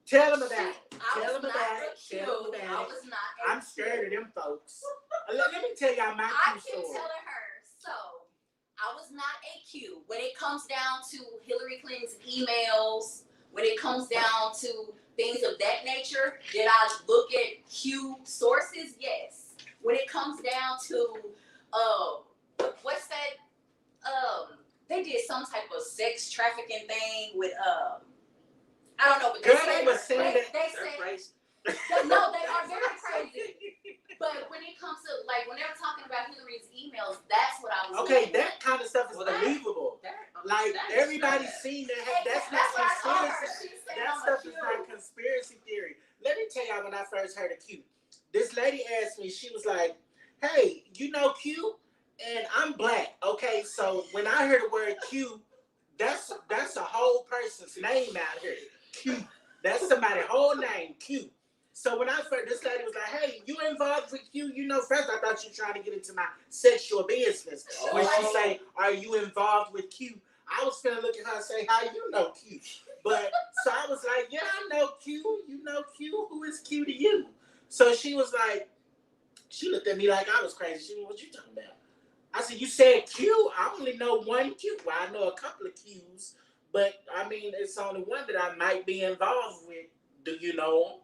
Tell him about it. Tell him about it. Tell him I about it. was not a I'm scared of them folks. Let me tell y'all my I Q keep story. telling her, so I was not a Q. When it comes down to Hillary Clinton's emails, when it comes down to things of that nature, did I look at Q sources? Yes. When it comes down to what's that? They did some type of sex trafficking thing with I don't know, but Girl, they was saying that. they They're said crazy. no, they are very crazy. But when it comes to like when they were talking about Hillary's emails, that's what I was Okay, looking that kind of stuff is Well, that- believable. Like That is everybody's bad. seen that. at. That's That's what I told not her. conspiracy. She said That I'm a stuff is Q. not conspiracy theory. Let me tell y'all when I first heard of Q. This lady asked me, she was like, "Hey, you know Q?" And I'm black. Okay, so when I heard the word Q, that's a whole person's name out here. Q. That's somebody's whole name, Q. So when I first, this lady was like, "Hey, you involved with Q?" You know, first I thought you were trying to get into my sexual business. When she say, "Are you involved with Q?" I was finna look at her and say, "How you know Q?" But so I was like, "Yeah, I know Q. You know Q. Who is Q to you?" So she was like, she looked at me like I was crazy. She was, "What you talking about?" I said, "You said Q. I only know one Q. Well, I know a couple of Qs, but I mean, it's only one that I might be involved with. Do you know them?"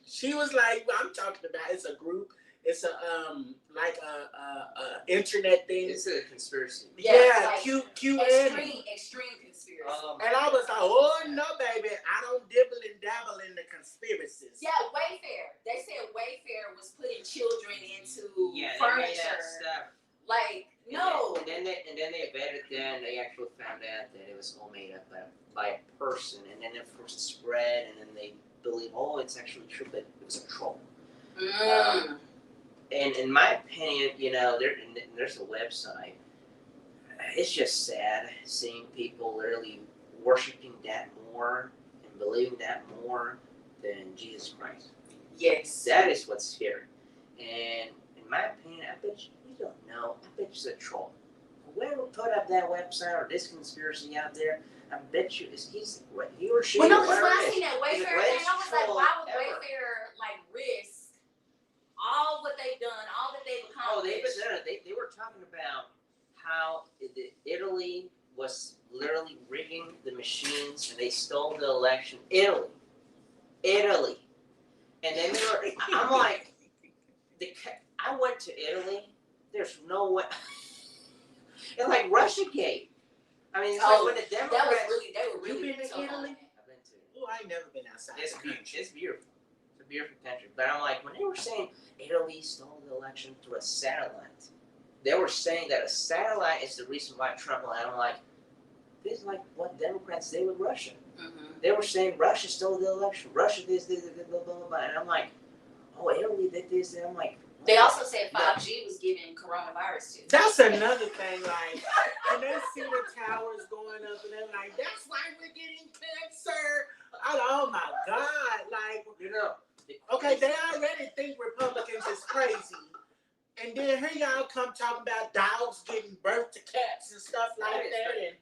She was like, "Well, I'm talking about it's a group. It's a like a internet thing." It's a conspiracy. Yes, Yeah, like QN. extreme conspiracy. And I was like, "Oh no, baby, I don't dibble and dabble in the conspiracies." Yeah, Wayfair. They said Wayfair was putting children into Yeah, they furniture. made that stuff. Like, no. And then they vetted them. They actually found out that it was all made up by a person, and then of course it spread, and then they believe, oh, it's actually true, but it was a troll. And in my opinion, you know, there's a website. It's just sad seeing people literally worshiping that more and believing that more than Jesus Christ. Yes. That is what's scary. And in my opinion, I bet you, we don't know. I bet you it's a troll. Whoever put up that website or this conspiracy out there, I bet you he or she. Well, no, because when I whoever it seen is, that is the Wayfair thing, greatest I was like, troll why would ever. Wayfair like risk all what they've done, all that they've Oh, accomplished? they were talking about how Italy was literally rigging the machines and they stole the election. Italy, and then they were. I'm like, I went to Italy. There's no way. It's like Russiagate. I mean, it's like when the Democrats. That was really, they were really. You been to tough on Italy? it. I've been to. Oh, I ain't never been outside It's the country. beautiful. It's a beautiful country. But I'm like, when they were saying Italy stole the election through a satellite, they were saying that a satellite is the reason why Trump won. I'm like, this is like what Democrats did with Russia. Mm-hmm. They were saying Russia stole the election. Russia this, blah, blah, blah. And I'm like, oh, Italy did this. And I'm like, They also said 5G was giving coronavirus too. That's another thing. Like, when they see the towers going up, and they're like, "That's why we're getting cancer." Oh my God! Like, you know, okay, they already think Republicans is crazy, and then here y'all come talking about dogs giving birth to cats and stuff like that. And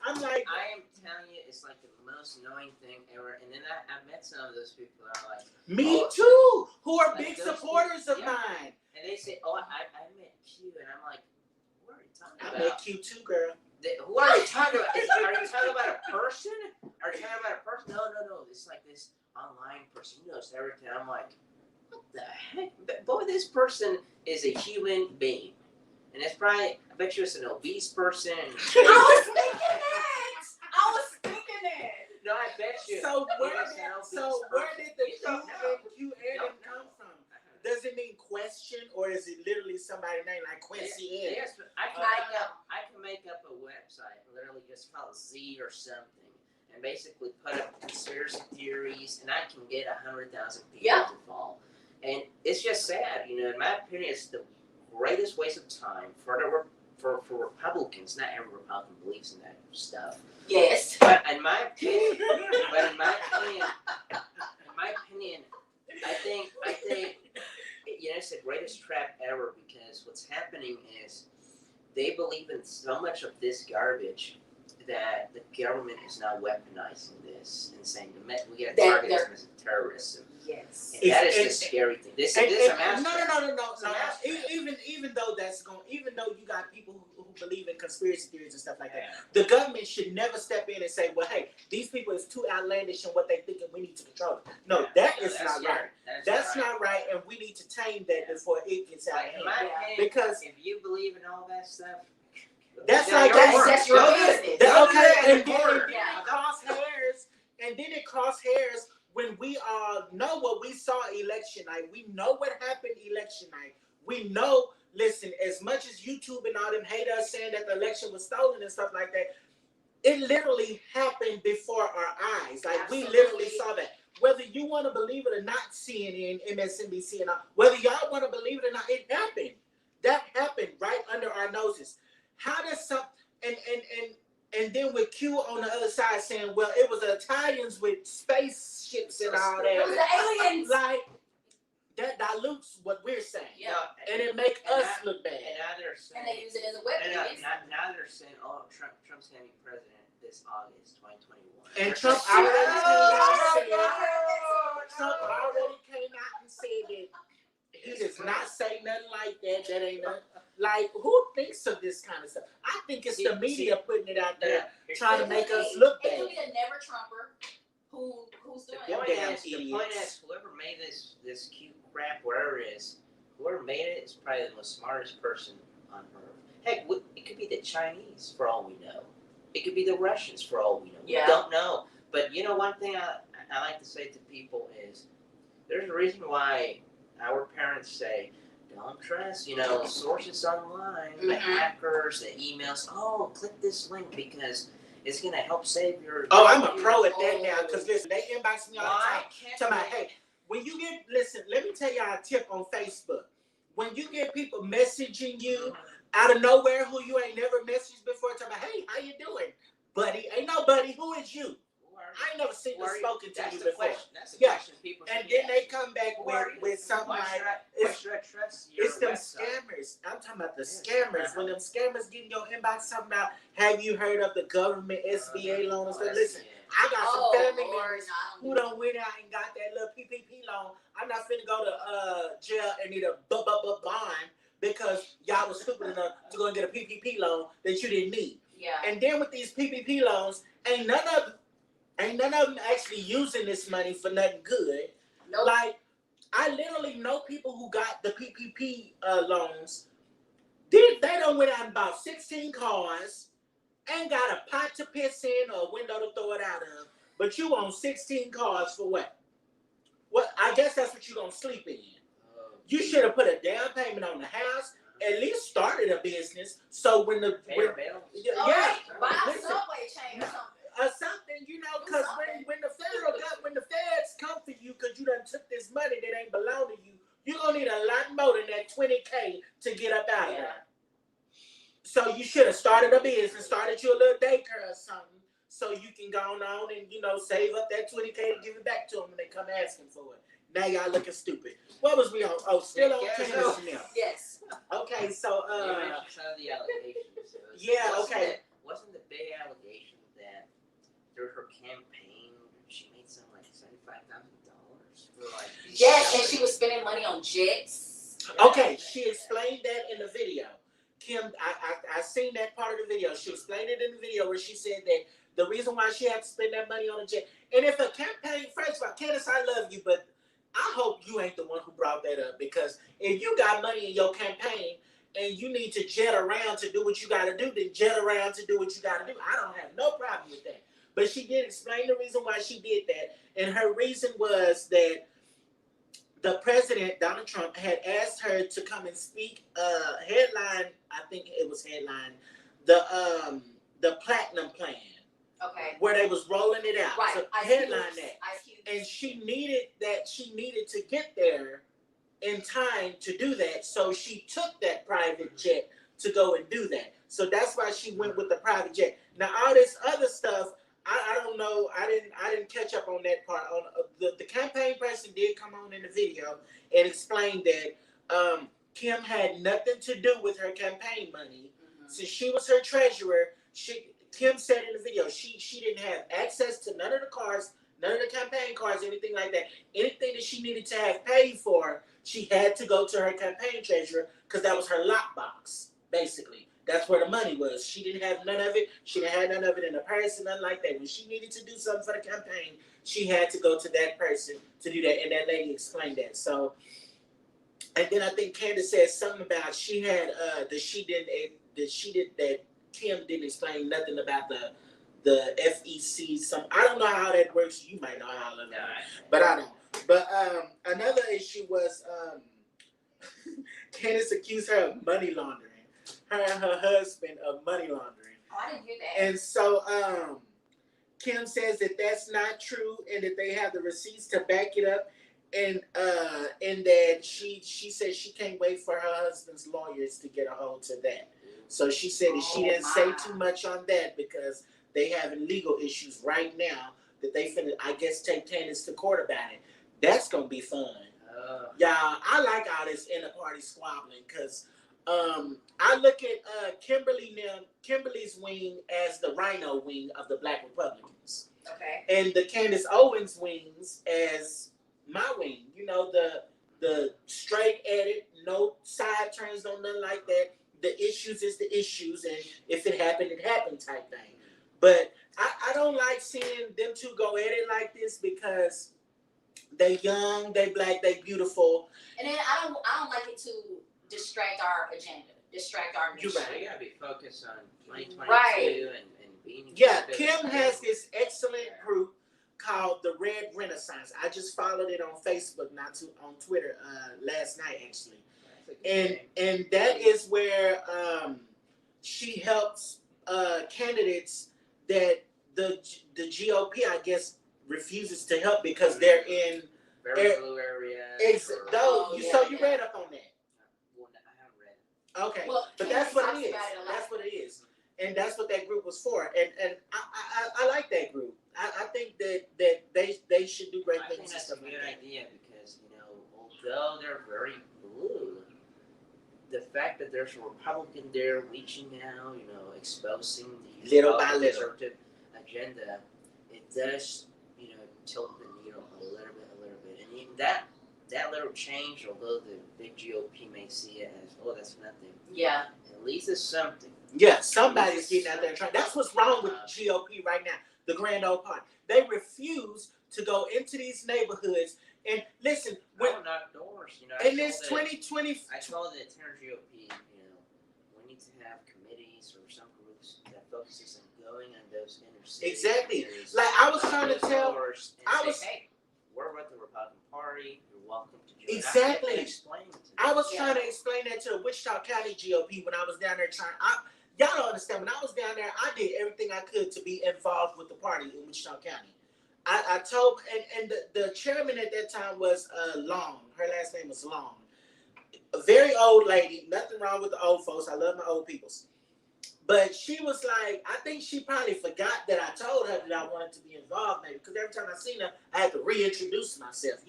I'm like, I am telling you, it's like the most annoying thing ever. And then I met some of those people that are like, me too, who are like big those supporters people, of mine. and they say, oh, I met Q, and I'm like, what are you talking I about? met Q too, girl. Who are you talking about? Are you talking about a person? Are you talking about a person? No. It's like this online person who knows everything. I'm like, what the heck? But boy, this person is a human being. And it's probably, I bet you it's an obese person. I was thinking that. No, I bet you. So where it's an did obese the person. Q You don't know. and come from? Does it mean question, or is it literally somebody's name like Quincy Ed? Yes, but I can make up a website, literally just call it Z or something, and basically put up conspiracy theories, and I can get 100,000 people Yeah. to fall. And it's just sad, you know. In my opinion, it's the greatest waste of time for Republicans. Not every Republican believes in that stuff. Yes. But in my opinion, I think you know, it's the greatest trap ever, because what's happening is they believe in so much of this garbage that the government is now weaponizing this and saying we got to target this as a terrorism. Yes. And that is the scary thing. This is a master. No. Even though even though you got people who believe in conspiracy theories and stuff like that, the government should never step in and say, "Well, hey, these people is too outlandish in what they think, and we need to control it." No, that is not right. That's not right, and we need to tame that before it gets out of hand. In my opinion, Because if you believe in all that stuff, that's like that's your business. Okay, and then it cross hairs when we know what we saw election night. We know what happened election night. We know, listen, as much as YouTube and all them hate us saying that the election was stolen and stuff like that, it literally happened before our eyes. Like, Absolutely. we literally saw that. Whether you want to believe it or not, CNN, MSNBC, and all, whether y'all want to believe it or not, it happened. That happened right under our noses. How does some and then with Q on the other side saying, well, it was the Italians with spaceships and all that. It was the aliens. Like, that dilutes what we're saying. Yeah. And it make us look bad. And now they're saying, And they use it as a weapon. now they're saying, oh, Trump's going to be president this August 2021. And Trump already came out and said that he does not say nothing like that. That ain't nothing. Like, who thinks of this kind of stuff? I think it's the media putting it out there, trying to make us look It bad. could be a never Trumper who's doing The it. point is, whoever made this cute crap, whatever it is, whoever made it is probably the most smartest person on earth. Heck, it could be the Chinese for all we know. It could be the Russians for all we know. Yeah. We don't know. But you know, one thing I like to say to people is, there's a reason why our parents say, don't trust, sources online, the hackers, the emails. Oh, click this link because it's going to help save your... Oh, I'm a pro at that now, because listen, they inbox me all the time. Tell me, hey, when you get, listen, let me tell y'all a tip on Facebook. When you get people messaging you out of nowhere who you ain't never messaged before, tell me, hey, how you doing? Buddy, ain't no buddy, who is you? I ain't never seen or spoken to you before. That's the question people should And then they come back with something like, it's them website? scammers. I'm talking about the scammers. When them scammers get in your inbox talking about, have you heard of the government SBA loan and stuff? Listen, I got some family members who done went out and got that little PPP loan. I'm not finna go to jail and need a bond because y'all was stupid enough to go and get a PPP loan that you didn't need. Yeah. And then with these PPP loans, ain't none of them actually using this money for nothing good. Nope. Like, I literally know people who got the PPP loans. They done went out and bought 16 cars, ain't got a pot to piss in or a window to throw it out of, but you own 16 cars for what? What? I guess that's what you're gonna sleep in. You should have put a down payment on the house. At least started a business. So when the Buy a subway chain or something. Something, because when the feds come for you because you done took this money that ain't belong to you, you're gonna need a lot more than that $20K to get up out of there. So you should have started a business, started you a little daycare or something, so you can go on and save up that $20K to give it back to them when they come asking for it. Now y'all looking stupid. What was we on? Oh, still on Candace Chanel. Yes. Okay, so you mentioned some of the allegations. Wasn't the big allegation that through her campaign she made something like $75,000? Yes, and she was spending money on jets. Okay, she explained that in the video. Kim, I seen that part of the video. She explained it in the video where she said that the reason why she had to spend that money on a jet. And if a campaign, first of all, Candace, I love you, but I hope you ain't the one who brought that up, because if you got money in your campaign and you need to jet around to do what you got to do, then jet around to do what you got to do. I don't have no problem with that. But she did explain the reason why she did that. And her reason was that the president, Donald Trump, had asked her to come and speak. Headline, I think it was headline, the platinum plan, Okay. where they was rolling it out. Right. So Ice headline Cubes. that, Ice Cubes. and she needed to get there in time to do that. So she took that private jet to go and do that. So that's why she went with the private jet. Now all this other stuff, I don't know. I didn't catch up on that part. On the campaign person did come on in the video and explain that Kim had nothing to do with her campaign money. Since she was her treasurer, Kim said in the video she didn't have access to none of the cards, none of the campaign cards, anything like that. Anything that she needed to have paid for, she had to go to her campaign treasurer because that was her lockbox, basically. That's where the money was. She didn't have none of it. She didn't have none of it in her purse and nothing like that. When she needed to do something for the campaign, she had to go to that person to do that. And that lady explained that. So, and then I think Candace said something about she had that Kim didn't explain nothing about the FEC. I don't know how that works. You might know how that works, but I don't. But another issue was Candace accused her of money laundering. Her and her husband of money laundering. Oh, I didn't hear that. And so Kim says that that's not true and that they have the receipts to back it up. And that she says she can't wait for her husband's lawyers to get a hold to that. So she said that she didn't say too much on that because they having legal issues right now that they finna, I guess, take Candace to court about it. That's gonna be fun. Y'all, I like all this inner party squabbling because I look at Kimberly's wing as the rhino wing of the Black Republicans. Okay. And the Candace Owens wings as my wing. You know, the straight edit, no side turns, no nothing like that. The issues is the issues, and if it happened, it happened type thing. But I don't like seeing them two go at it like this because they young, they Black, they beautiful. And then I don't like it to distract our agenda, distract our mission. You're right. You gotta be focused on 2022 Right. and being. Yeah, Kim has this excellent group called the Red Renaissance. I just followed it on Facebook, on Twitter last night actually. And that is where she helps candidates that the GOP, I guess, refuses to help because they're in very blue areas. So you read up on that. Well, I haven't read. Okay, Well, but Candace that's what talks it is. about it a lot. That's what it is, and that's what that group was for. And I like that group. I think that they should do great I things. think that's a and stuff good like that. idea because although they're very blue, the fact that there's a Republican there reaching out, exposing the Little by little. conservative agenda, it does, tilt the needle a little bit, and even that little change, although the big GOP may see it as, oh, that's nothing. Yeah. At least it's something. Yeah, somebody's getting out there trying. That's what's wrong with the GOP right now, the Grand Old Party. They refuse to go into these neighborhoods and listen. When knock doors, In this 2020, I told the entire GOP, we need to have committees or some groups that focuses on going on those inner city Exactly. areas, Like I was knock trying to those tell. doors and I say, was- hey, we're with the Republican Party. You're welcome to join. Exactly. I had to explain it to them. I was trying to explain that to the Wichita County GOP when I was down there trying. Y'all don't understand. When I was down there, I did everything I could to be involved with the party in Wichita County. I told, and the chairman at that time was Long. Her last name was Long. A very old lady. Nothing wrong with the old folks. I love my old peoples. But she was like, I think she probably forgot that I told her that I wanted to be involved, maybe. Because every time I seen her, I had to reintroduce myself.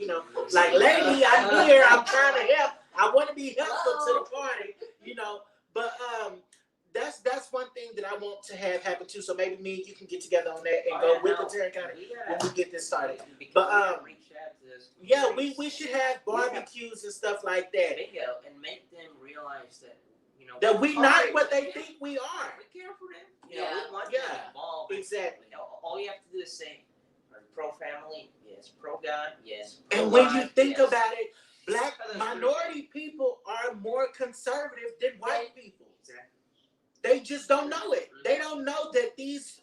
Like, lady, I'm here. I'm trying to help. I want to be helpful to the party, But that's one thing that I want to have happen too. So maybe me and you can get together on that and go with the Tarrant County when we get this started. But reach out to those yeah, communities. we should have barbecues and stuff like that. Bingo, and make them realize that That we we're not part- what they think we are. We care for them. Yeah. We want them Yeah. involved. Exactly. All you have to do is say, are you pro-family? Yes. Pro-gun? Yes. And when you Pro-life? think Yes. about it, Black That's minority people are more conservative than white people. Exactly. They just don't know it. They don't know that these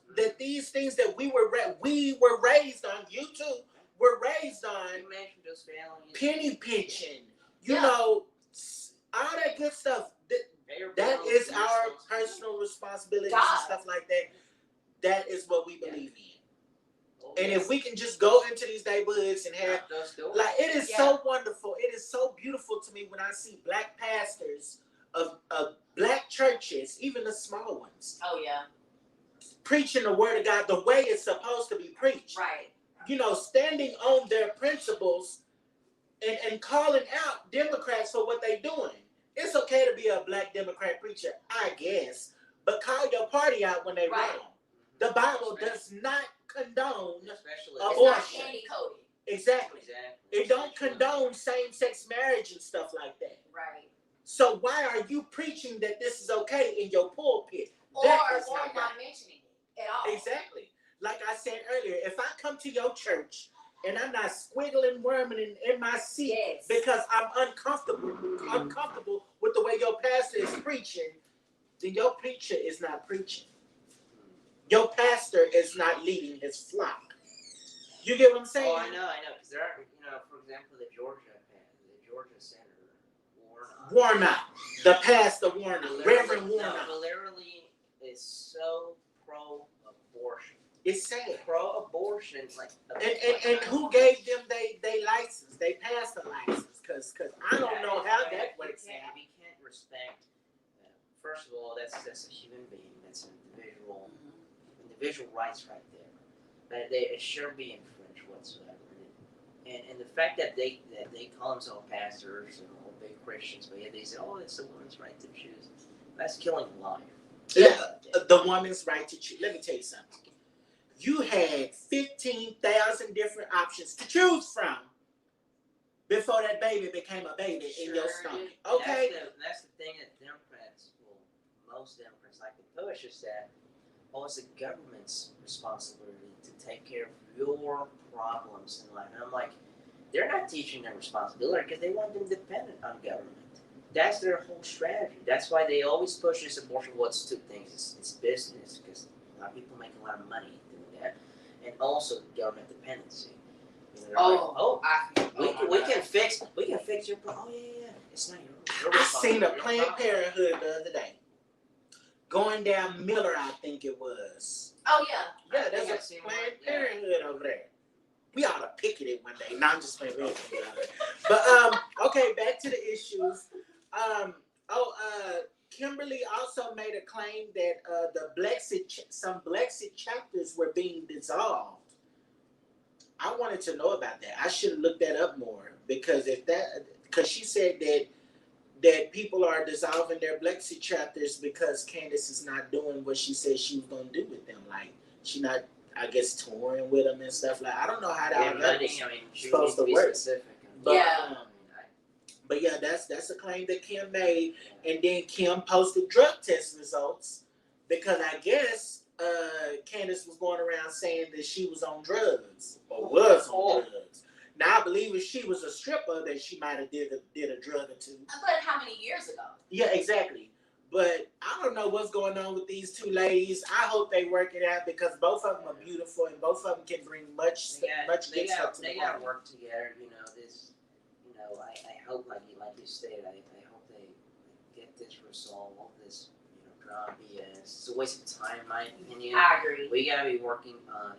things that we were raised on YouTube were raised on You mentioned those families. penny pinching, Yeah. all that good stuff. That Bare is bones our responsibility. personal responsibilities God. and stuff like that. That is what we believe in. Oh, And yes. if we can just go into these neighborhoods and have, Knock those doors. like, it is Yeah. so wonderful. It is so beautiful to me when I see black pastors of black churches, even the small ones, Oh yeah. preaching the word of God the way it's supposed to be preached. Right. Standing on their principles and calling out Democrats for what they're doing. It's okay to be a black Democrat preacher, I guess, but call your party out when they Right. wrong. The Bible does not condone Especially It's abortion. not candy coated. Exactly. Exactly. It don't condone same-sex marriage and stuff like that. Right. So why are you preaching that this is okay in your pulpit? Or That is not not right. mentioning it at all. Exactly. Like I said earlier, if I come to your church and I'm not squiggling, worming in my seat Yes. because I'm uncomfortable with the way your pastor is preaching, then your preacher is not preaching. Your pastor is not leading his flock. You get what I'm saying? Oh, I know. Because there are, for example, the Georgia senator, Warnock, the pastor Warnock, Reverend Warnock. No, literally is so pro-abortion. It's sad. Pro-abortion, like. And who gave them they license? They passed the license, cause I don't know how that works out. We can't respect. First of all, that's a human being. That's an individual rights right there. That it shouldn't be infringed whatsoever. And the fact that they call themselves pastors and all big Christians, but yet they say, oh, it's the woman's right to choose. That's killing life. Yeah, the woman's right to choose. Let me tell you something. You had 15,000 different options to choose from before that baby became a baby in your stomach. Okay? That's the thing that most Democrats like to push is that, it's the government's responsibility to take care of your problems in life. And I'm like, they're not teaching their responsibility because they want them dependent on government. That's their whole strategy. That's why they always push this abortion. What's two things? It's business, because a lot of people make a lot of money doing that, and also government dependency. We can fix your problem. Oh yeah. It's not your I seen a responsibility. Planned Parenthood the other day. Going down Miller, I think it was. Oh yeah. Yeah, there's I've a seen Planned one, yeah. Parenthood over there. We ought to picket it one day. No, I'm just playing. But okay, back to the issues. Kimberly also made a claim that some Blexit chapters were being dissolved. I wanted to know about that. I should have looked that up more because she said that people are dissolving their Blexit chapters because Candace is not doing what she said she was going to do with them. Like, she not, I guess, touring with them and stuff. Like, I don't know how that was supposed to work. But, Yeah. But yeah, that's a claim that Kim made, and then Kim posted drug test results because I guess Candace was going around saying that she was on drugs or was on drugs. Now I believe if she was a stripper, that she might have did a drug or two. But how many years ago? Yeah, exactly. But I don't know what's going on with these two ladies. I hope they work it out because both of them are beautiful and both of them can bring much good stuff to the They party. gotta work together. I hope, like you stated, I hope they get this resolved, all this, drama BS. It's a waste of time, in my opinion. I agree. We gotta be working on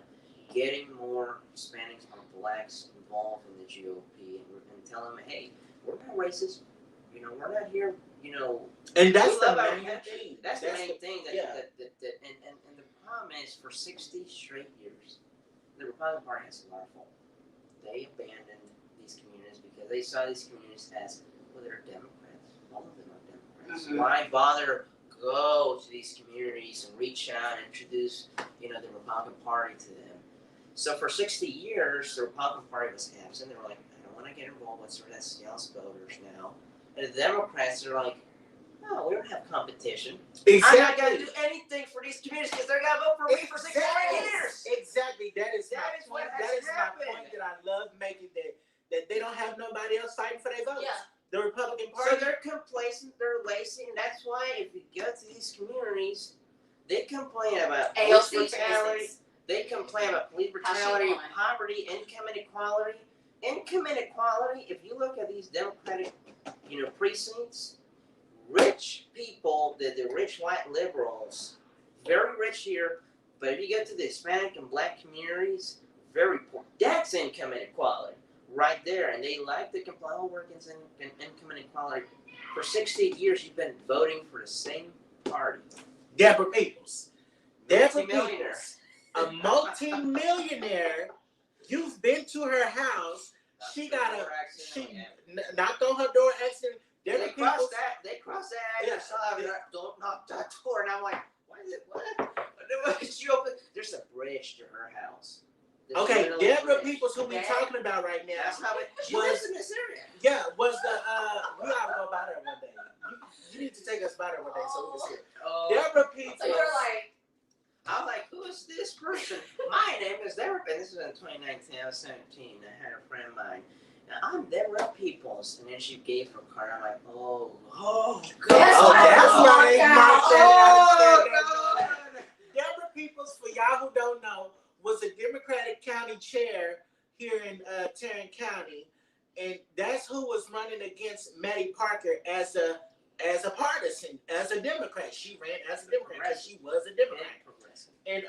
getting more Hispanics or blacks involved in the GOP and tell them, hey, we're not racist. We're not here. And that's we the love our main country. thing. That's the main thing. And the problem is, for 60 straight years, the Republican Party has a lot of fault. They abandoned these communities because they saw these communities as, they're Democrats. All of them are Democrats. Mm-hmm. Why bother go to these communities and reach out and introduce, the Republican Party to them? So for 60 years, the Republican Party was absent. They were like, I don't want to get involved with sort of that House voters now. And the Democrats are like, no, we don't have competition. Exactly. I'm not going to do anything for these communities because they're going to vote for me for 6 more years. Exactly. That is my what point. has That is happened. my point that I love making, that they don't have nobody else fighting for their votes. Yeah. The Republican So Party. they're complacent, they're lazy, and that's why if you go to these communities, they complain about police AOC, for brutality. instance. They complain about police How's she brutality, doing? poverty, income inequality. Income inequality, if you look at these Democratic, precincts, rich people, the rich white liberals, very rich here, but if you get to the Hispanic and Black communities, very poor. That's income inequality right there. And they like to complain, oh, we're against income inequality. For 68 years, you've been voting for the same party. Deborah Peoples. Deborah Multi-millionaire. Peoples, a multi-millionaire. You've been to her house. She got knocked on her door accident. Deborah They Peoples. crossed that. They crossed that. Yeah. Don't knock that door. And I'm like, what is it? What? She opened. There's a bridge to her house. There's Okay, literally a Deborah bridge. Peoples, who we talking about right now. That's how it. She was- lives in this area. Yeah, was the we gotta go by there one day. You need to take us by there one day so we can see it. Oh. Deborah Peoples. So you're like, I'm like, who is this person? My name is Deborah. And this was in 2019. I was 17. I had a friend of mine. Now, I'm Deborah Peoples. And then she gave her card. I'm like, oh, God. That's Oh, why that's I why they walked marked Oh, that out. God. Deborah Peoples, for y'all who don't know, was a Democratic county chair here in Tarrant County, and that's who was running against Maddie Parker as a partisan, as a Democrat. She ran as a Democrat because she was a Democrat. And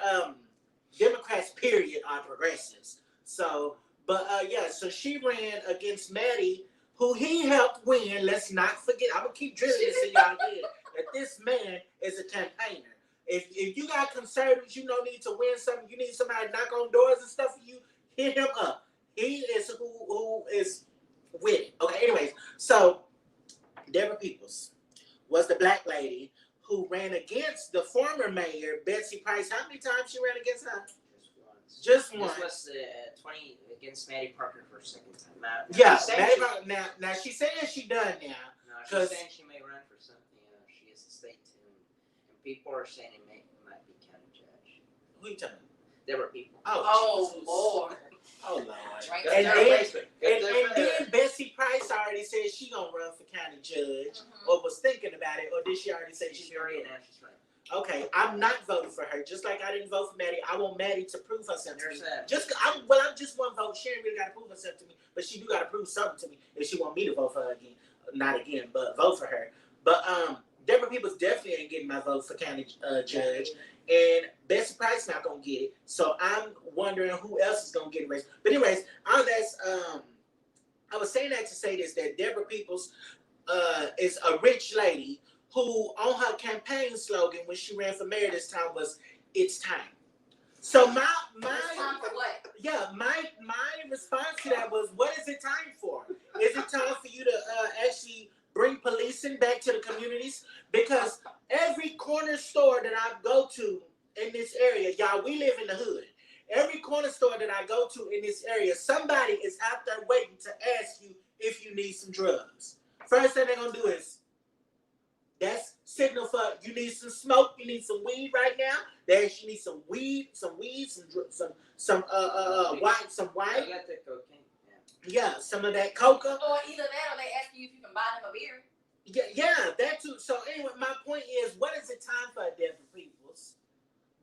Democrats, period, are progressives. So, but yeah, so she ran against Maddie, who he helped win. Let's not forget. I'm gonna keep drilling this in y'all head that this man is a campaigner. If you got conservatives, you don't need to win something. You need somebody to knock on doors and stuff for you. Hit him up. He is who is with it. Okay. Anyways, so Deborah Peoples was the black lady who ran against the former mayor, Betsy Price. How many times she ran against her? Just once. This was 20 against Maddie Parker for a second time. Yeah, she's saying Maddie she- Parker, now she's saying she done now. No, she's 'Cause- saying she may run for something. She is a state too. And people are saying it might be county judge. Who you talking? Deborah Peoples. oh, Jesus. Lord. Oh Lord. Right Go there. to her Facebook. Go And to her Facebook. then Betsy Price already said she gonna run for county judge, Mhm. or was thinking about it, or did she already say She's she's already gonna? announced she's running. Okay, I'm not voting for her. Just like I didn't vote for Maddie, I want Maddie to prove herself to me. There's that. I'm just one vote. She ain't really got to prove herself to me, but she do got to prove something to me if she want me to vote for her again. Not again, but vote for her. But Deborah Peoples definitely ain't getting my vote for county judge, and Betsy Price not gonna get it. So I'm wondering who else is gonna get it. But anyways, I was saying that to say this, that Deborah Peoples is a rich lady who on her campaign slogan when she ran for mayor this time was "It's time." So It's time for what? my response to that was, what is it time for? Is it time for you to actually bring policing back to the communities? Because every corner store that I go to in this area, y'all, we live in the hood. Every corner store that I go to in this area, somebody is out there waiting to ask you if you need some drugs. First thing they're gonna do is, that's signal for you need some smoke, you need some weed right now. There's you need some weed, some white, some white. I got the cocaine. Yeah, some of that coca. Or either that or they ask you if you can buy them a beer. Yeah, that too. So anyway, my point is, what is it time for, Deborah Peoples?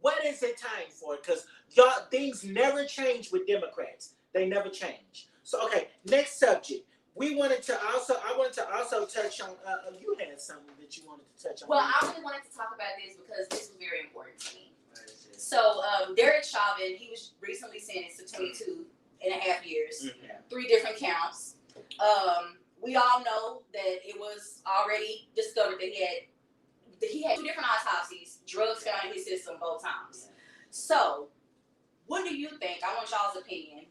What is it time for? Because y'all, things never change with Democrats. They never change. So okay, next subject. I wanted to also touch on. You had something that you wanted to touch on. Well, I really wanted to talk about this because this was very important to me. What is it? So, Derek Chauvin, he was recently sentenced to 22 and a half years, Yeah. 3 different counts. We all know that it was already discovered that he had 2 different autopsies, drugs found in his system both times. So, what do you think? I want y'all's opinion.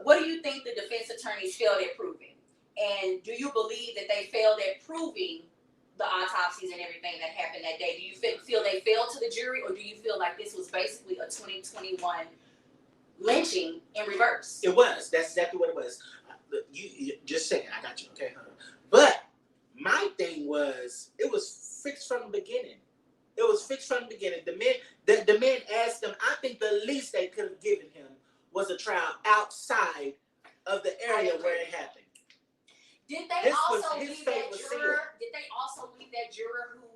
What do you think the defense attorneys failed at proving? And do you believe that they failed at proving the autopsies and everything that happened that day? Do you feel they failed to the jury, or do you feel like this was basically a 2021 lynching in reverse? It was. That's exactly what it was. You just a second. I got you. Okay. But my thing was, it was fixed from the beginning. It was fixed from the beginning. The men asked them. I think the least they could have given him was a trial outside of the area where it happened. Did they His also fate leave was that juror? Did they also leave that juror who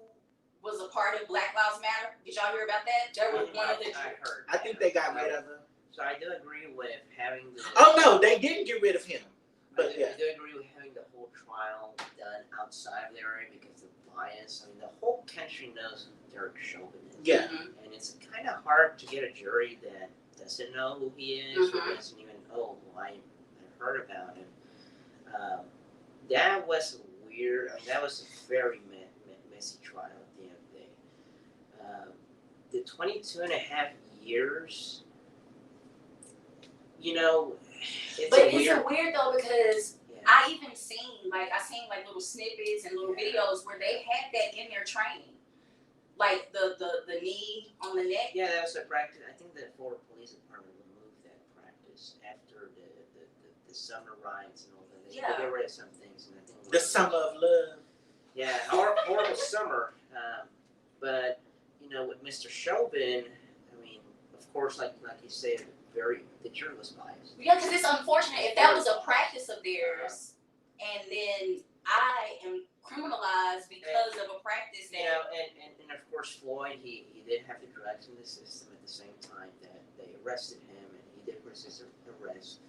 was a part of Black Lives Matter. Did y'all hear about that? That was one of the. I heard. I think they got rid of him. So I do agree with having the. Oh no, they didn't get rid of him. But I yeah, do agree with having the whole trial done outside of the area because of bias. I mean, the whole country knows who Derek Chauvin is. yeah. And it's kind of hard to get a jury that doesn't know who he is or doesn't even know who I heard about him. That was weird. I mean, that was a very messy trial at the end of the day. The 22 and a half years, you know, it's But a weird. it's weird though because Yeah. I seen little snippets and little videos where they had that in their training, like the knee on the neck. Yeah, that was a practice. I think the Florida Police Department removed that practice after the summer riots and all that. They Yeah. got rid of some things, and I think The summer of love. yeah, horrible summer. But you know, with Mr. Chauvin, I mean, of course, like you said, the jury was biased. Yeah, because it's unfortunate if that was a practice of theirs, and then I am criminalized because of a practice You know, that. and of course, Floyd, he did have the drugs in the system at the same time that they arrested him, and he did resist arrest.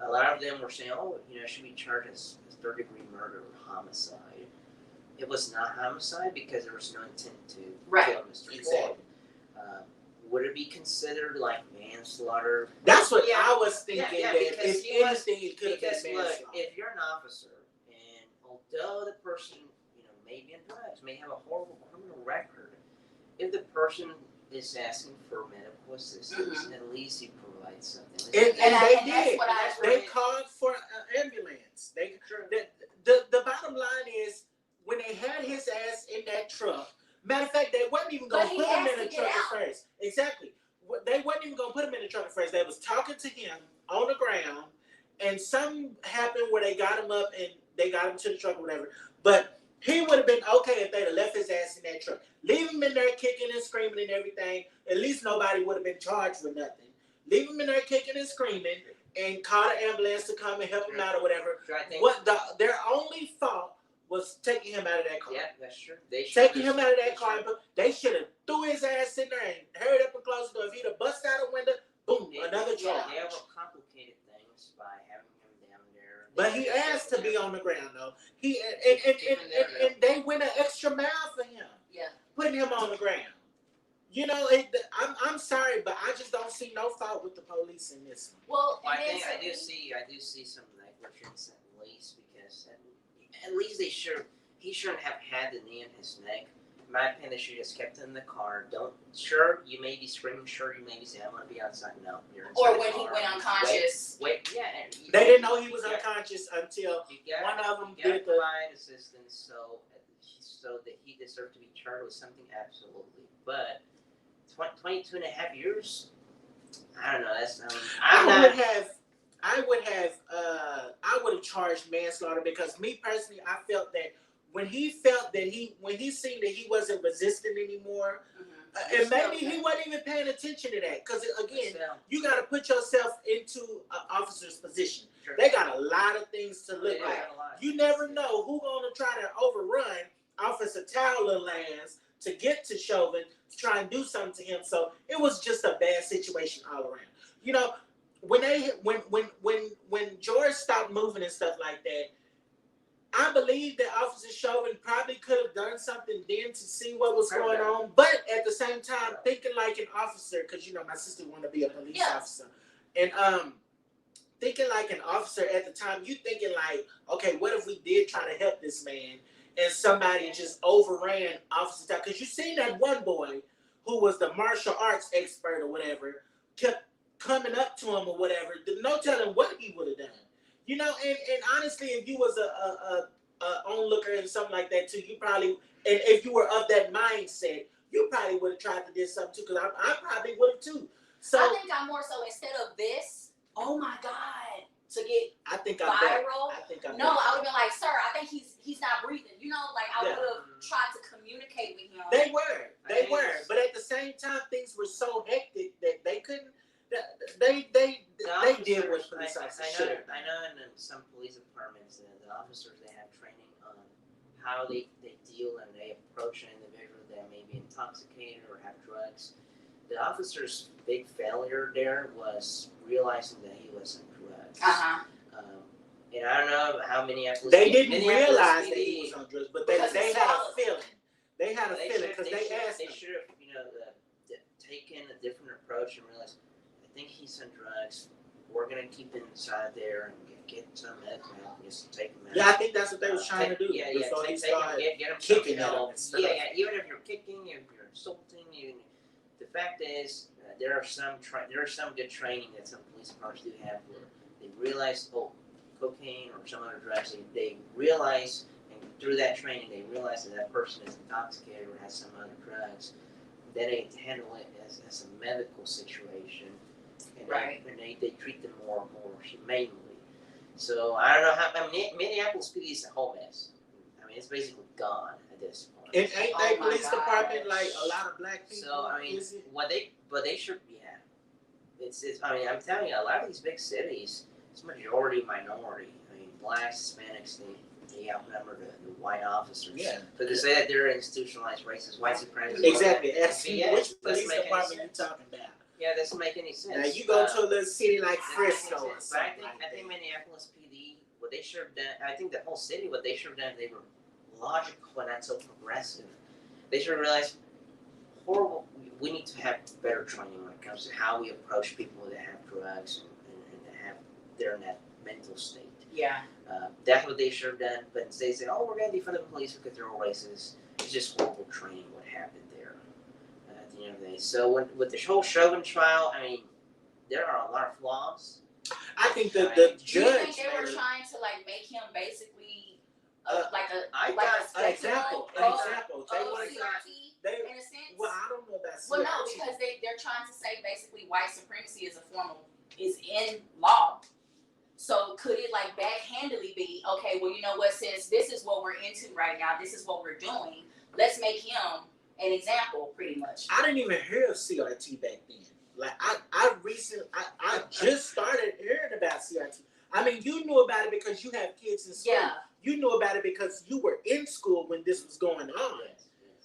A lot of them were saying, oh, you know, should be charged as third-degree murder or homicide. It was not homicide because there was no intent to Right. kill Mr. Floyd. Exactly. Would it be considered like manslaughter? That's what Yeah. I was thinking. Yeah, that because if he was- anything, it could have Because been look, manslaughter. if you're an officer, and although the person, you know, may be on drugs, may have a horrible criminal record, if the person is asking for medical assistance, at least you provide something. And And they that's did. what I. They called for an ambulance. Sure. The bottom line is when they had his ass in that truck. Matter of fact, they wasn't even But gonna he put him asked in the to get truck at out. first. Exactly. They wasn't even gonna put him in the truck at first. They was talking to him on the ground, and something happened where they got him up and they got him to the truck or whatever. But he would have been okay if they'd have left his ass in that truck. Leave him in there kicking and screaming and everything. At least nobody would have been charged with nothing. Leave him in there kicking and screaming and call the ambulance to come and help him out or whatever. So I think, Their only fault was taking him out of that car. yeah, that's true. They should Taking him out of that they car, should- but they should have threw his ass in there and hurried up and closed the door. If he'd have busted out a window, boom, They- another yeah, charge. They overcomplicated things by having him down there. But he asked to be on the ground though. And they went an extra mile for him. Yeah. Putting him on the ground. You know, I'm sorry, but I just don't see no fault with the police in this one. Well, Well, and I then think I do see some negligence at least because at least he shouldn't have had the knee in his neck. In my opinion, they should have just kept him in the car. You may be screaming, sure, you may be saying, I want to be outside. No, you're inside or the when he car. went unconscious. Wait, yeah. And They didn't know he was Yeah. unconscious until You got one of them You gotta did the. provide assistance so that he deserved to be charged with something, absolutely. But 22 and a half years, I don't know. I would have charged manslaughter because me personally, I felt that when he seen that he wasn't resisting anymore, and maybe he wasn't even paying attention to that. Because again, you got to put yourself into an officer's position. Sure. They got a lot of things to look They at. got a lot. You never know who gonna try to overrun Officer Tyler Lands to get to Chauvin to try and do something to him. So it was just a bad situation all around. You know, when George stopped moving and stuff like that, I believe that Officer Chauvin probably could have done something then to see what was going on. But at the same time, thinking like an officer, because you know my sister wanted to be a police officer, and thinking like an officer at the time, you thinking like, okay, what if we did try to help this man and somebody just overran Officer Tyler? Because you seen that one boy who was the martial arts expert or whatever kept coming up to him or whatever. No telling what he would have done. You know, and honestly, if you was a onlooker and something like that too, you probably, and if you were of that mindset, you probably would have tried to do something too. Because I probably would have too. So I think I'm more so instead of this. Oh my God! To get I think viral. I think I'm No, I would have been like, sir, I think he's not breathing. You know, like I Yeah. would have tried to communicate with him. They were, I think but at the same time, things were so hectic that they couldn't. They did what police officers should have. I know in some police departments, the officers, they have training on how they deal and they approach an the officer's big failure there was realizing that he was on drugs. And I don't know how Minneapolis. They didn't Minneapolis realize PD, that he was on drugs, but they Because had it's a solid. feeling. They had a feeling because they asked They him. should have, taken a different approach and realized, I think he's on drugs. We're gonna keep him inside there and get some medical help. Just take him out. Yeah, I think that's what they was trying to do Yeah, before he take him, started. get him kicking some at him help. and stuff. Yeah, even if you're kicking, if you're insulting, the fact is there are some good training that some police departments do have where they realize, cocaine or some other drugs, they realize, and through that training they realize that person is intoxicated or has some other drugs. Then they handle it as a medical situation, and Right. they treat them more humanely. So I don't know how. I mean, Minneapolis PD is a whole mess. I mean, it's basically gone at this point. And ain't Oh they my police department gosh. like a lot of black people? So I mean, is it? but they should, yeah. It's. I mean, I'm telling you, a lot of these big cities, it's majority minority. I mean, blacks, Hispanics, they outnumber the white officers. Yeah. But to say that they're institutionalized racist, white supremacists. Exactly. That's Yeah, which doesn't police make any department you sense. talking about? Yeah, that doesn't make any sense. Now you go to a little city like Frisco or But I something think like that. Minneapolis PD, what they should have done, I think the whole city, what they should have done, they were logical and not so progressive. They should have realized, we need to have better training when it comes to how we approach people that have drugs and have they're in that mental state. Yeah. That's what they should have done. But instead they said, we're going to defund the police because they're all racist. It's just horrible training what happened there at the end of the day. So with the whole Chauvin trial, I mean, there are a lot of flaws. I think the Do you judge think they were made trying to make him basically like a I like got a an example. An of example. They of wanted CRT they in a sense? well, I don't know about CRT. Well, no, because they're trying to say basically white supremacy is is in law. So could it backhandedly be, okay, well, you know what, since this is what we're into right now, this is what we're doing, let's make him an example, pretty much. I didn't even hear of CRT back then. Like I just started hearing about CRT. I mean, you knew about it because you have kids in school. Yeah. You knew about it because you were in school when this was going on.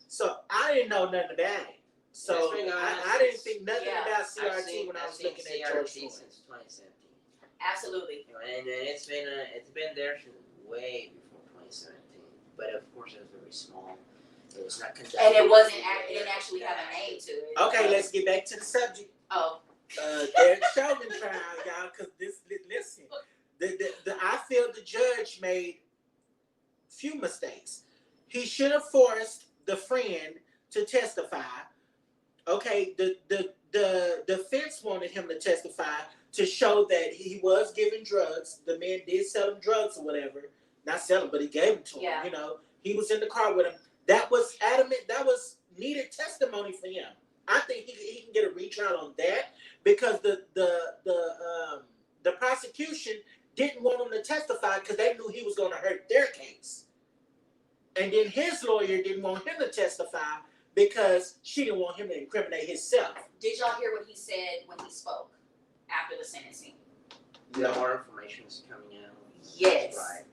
So I didn't know nothing about it. So I didn't think nothing about CRT when I was looking at George Floyd. Since 2017. Absolutely. And it's been there since way before 2017. But of course, it was very small. It was not conducted. And it didn't actually have a name to it. Okay, let's get back to the subject. Oh. Derek Chauvin trial, y'all, because listen, I feel the judge made few mistakes. He should have forced the friend to testify. Okay, the defense wanted him to testify to show that he was giving drugs. The man did sell him drugs or whatever. Not sell him, but he gave them to him. Yeah. You know, he was in the car with him. That was adamant. That was needed testimony for him. I think he can get a retrial on that because the prosecution didn't want him to testify because they knew he was going to hurt their case. And then his lawyer didn't want him to testify because she didn't want him to incriminate himself. Did y'all hear what he said when he spoke after the sentencing? No more information is coming out. Yes. Right.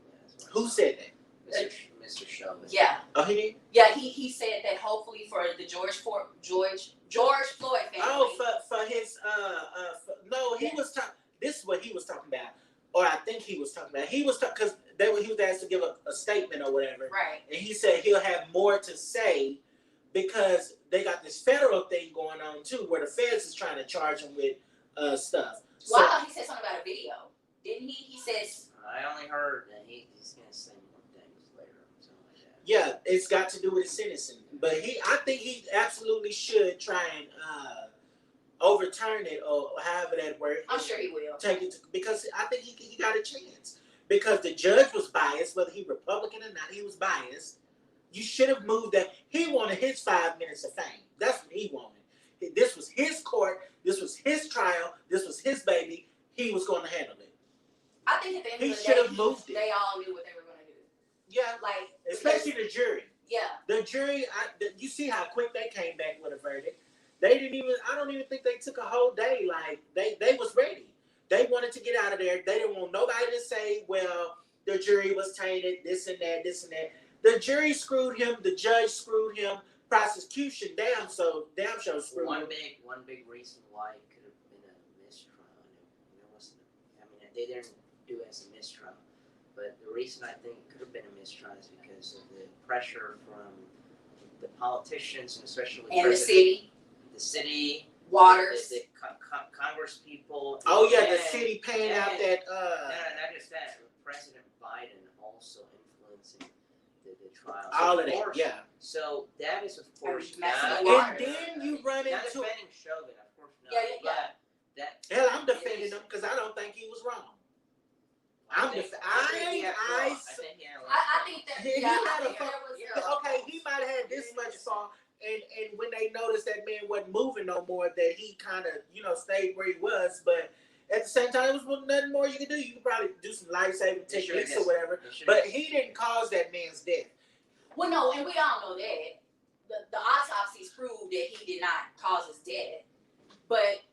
Who said that? Mr. Chauvin. Yeah. Oh, he did? Yeah, he said that hopefully for the George Floyd family. Oh, for his no, he was talking. This is what he was talking about, or I think he was talking about. He was talking because he was asked to give a statement or whatever, Right. and he said he'll have more to say because they got this federal thing going on too, where the feds is trying to charge him with stuff. Well, I thought he said something about a video. Didn't he? He says. I only heard that he's going to say more things later. Something like that. Yeah, it's got to do with his sentencing, but I think he absolutely should try and overturn it or however that works. I'm sure he will. Take it because I think he got a chance because the judge was biased, whether he Republican or not, he was biased. You should have moved that. He wanted his 5 minutes of fame. That's what he wanted. This was his court. This was his trial. This was his baby. He was going to handle it. I think at the end He of the should day, have moved it. they all knew what they were going to do. Yeah, especially the jury. Yeah. The jury, you see how quick they came back with a verdict. They didn't even, I don't even think they took a whole day. Like, they was ready. They wanted to get out of there. They didn't want nobody to say, well, the jury was tainted, this and that, this and that. The jury screwed him. The judge screwed him. prosecution, damn sure screwed. One big reason why it could have been a mistrial, and it wasn't. I mean, they didn't do it as a mistrial, but the reason I think it could have been a mistrial is because of the pressure from the politicians and especially And the city, Waters. the Congress people. Oh yeah, the and- city paying out and- that Not just that, President Biden also influencing the trial. So all of of that, course- yeah. So that is of course Maximum not. And then you run Not into defending Chauvin, of course not. Yeah. But that. hell. I'm defending him because I don't think he was wrong. I think he had flaws. I think that He yeah, I had a think there was Okay, he might have had this much fault, and when they noticed that man wasn't moving no more, that he kind of stayed where he was. But at the same time, it was nothing more you could do. You could probably do some life-saving techniques or whatever. But he didn't cause that man's death. Well, no, and we all know that the autopsies proved that he did not cause his death. But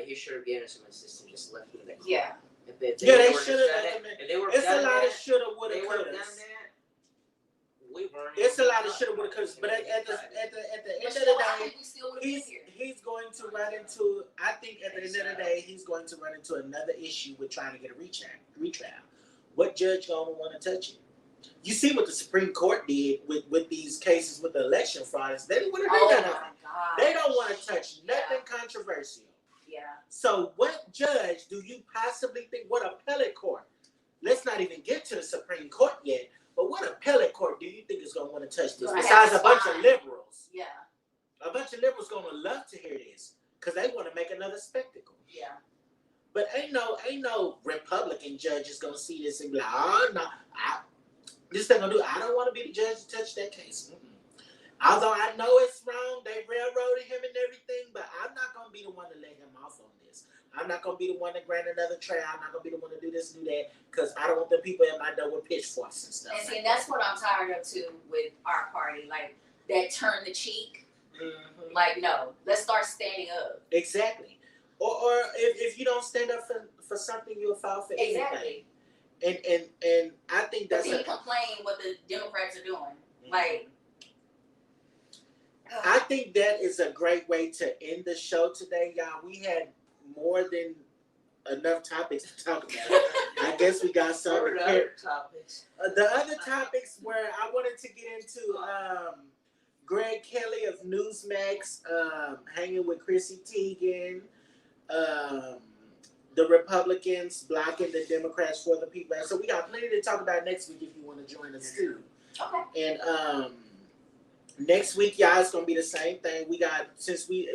He should have given some assistance, just left him in the car. yeah, If they They were should just have. done that- if they were It's a done lot of that, shoulda, woulda, they would have done couldas. that. We weren't. It's a even lot of talking shoulda, woulda, about couldas. this. But I mean, at the it's end but of still, the I day, think we still would have been here. he's going to run into. I think at the end of the day, he's going to run into another issue with trying to get a retrial. What judge gonna want to touch it? You see what the Supreme Court did with these cases with the election frauds. They didn't want to do Oh that. my God. They don't want to touch Yeah. nothing controversial. Yeah. So what judge do you possibly think? What appellate court? Let's not even get to the Supreme Court yet. But what appellate court do you think is going to want to touch this? Gonna Besides have a bunch spine. of liberals. Yeah. A bunch of liberals going to love to hear this because they want to make another spectacle. Yeah. But ain't no Republican judges going to see this and be like, oh, no, this thing going to do. I don't want to be the judge to touch that case. Although I know it's wrong, they railroaded him and everything, but I'm not going to be the one to let him off on this. I'm not going to be the one to grant another trial. I'm not going to be the one to do this and do that because I don't want the people in my door with pitchforks and stuff. And see, that's what I'm tired of too with our party. Like that turn the cheek. Mhm. Like, no, let's start standing up. Exactly. Or if you don't stand up for something, you'll fall for anything. Exactly. And I think But that's then you complain what the Democrats are doing. Like, I think that is a great way to end the show today, y'all. We had more than enough topics to talk about. I guess we got some. What are the other topics? The other topics where I wanted to get into Greg Kelly of Newsmax hanging with Chrissy Teigen, the Republicans blocking the Democrats for the people. So we got plenty to talk about next week if you want to join us too. okay. And next week, y'all, it's gonna be the same thing. We got since we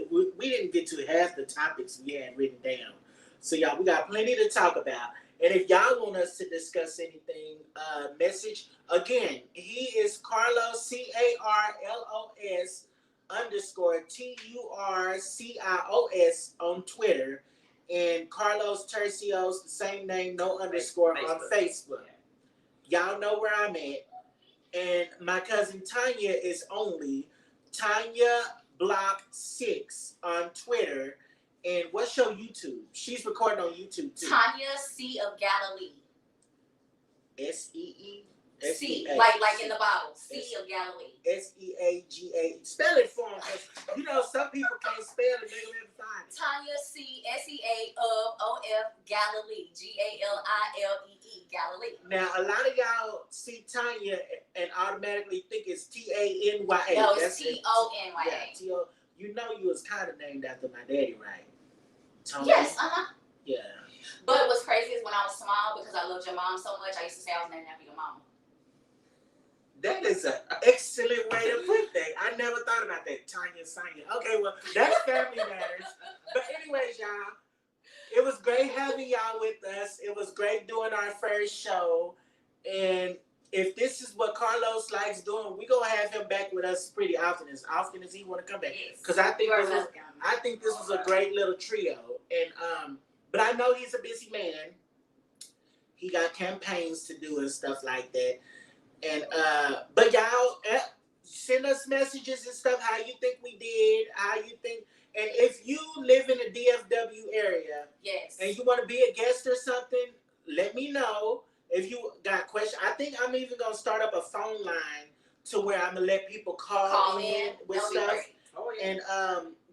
didn't get to half the topics we had written down. So y'all, we got plenty to talk about. And if y'all want us to discuss anything, message again. He is Carlos CARLOS _TURCIOS on Twitter, and Carlos Tercios, the same name, no underscore on Facebook. Y'all know where I'm at. And my cousin Tanya is only Tanya Block 6 on Twitter. And what's your YouTube? She's recording on YouTube too. Tanya C of Galilee. SEE? C, like in the Bible. C of Galilee. SEAGA. Spell it for them. You know, some people can't spell it. They don't ever find it. Tanya C SEA of OF Galilee. GALILEE Galilee. Now, a lot of y'all see Tanya and automatically think it's TANYA. No, That's it's it. TONYA. Yeah, T-O. You know you was kind of named after my daddy, right? Tony? Yes, Yeah. But what's crazy is when I was small, because I loved your mom so much, I used to say I was named after your mama. That is an excellent way to put that. I never thought about that. Tanya Sonya. Okay, well, that's Family Matters. But anyways, y'all, it was great having y'all with us. It was great doing our first show. And if this is what Carlos likes doing, we're going to have him back with us pretty often as he want to come back. Because I think this was a great little trio. And but I know he's a busy man. He got campaigns to do and stuff like that. And but y'all send us messages and stuff, how you think we did, how you think, and if you live in the DFW area, yes, and you want to be a guest or something, let me know. If you got questions, I think I'm even gonna start up a phone line to where I'm gonna let people call Call in in. with That'll be stuff. great. Oh, yeah. And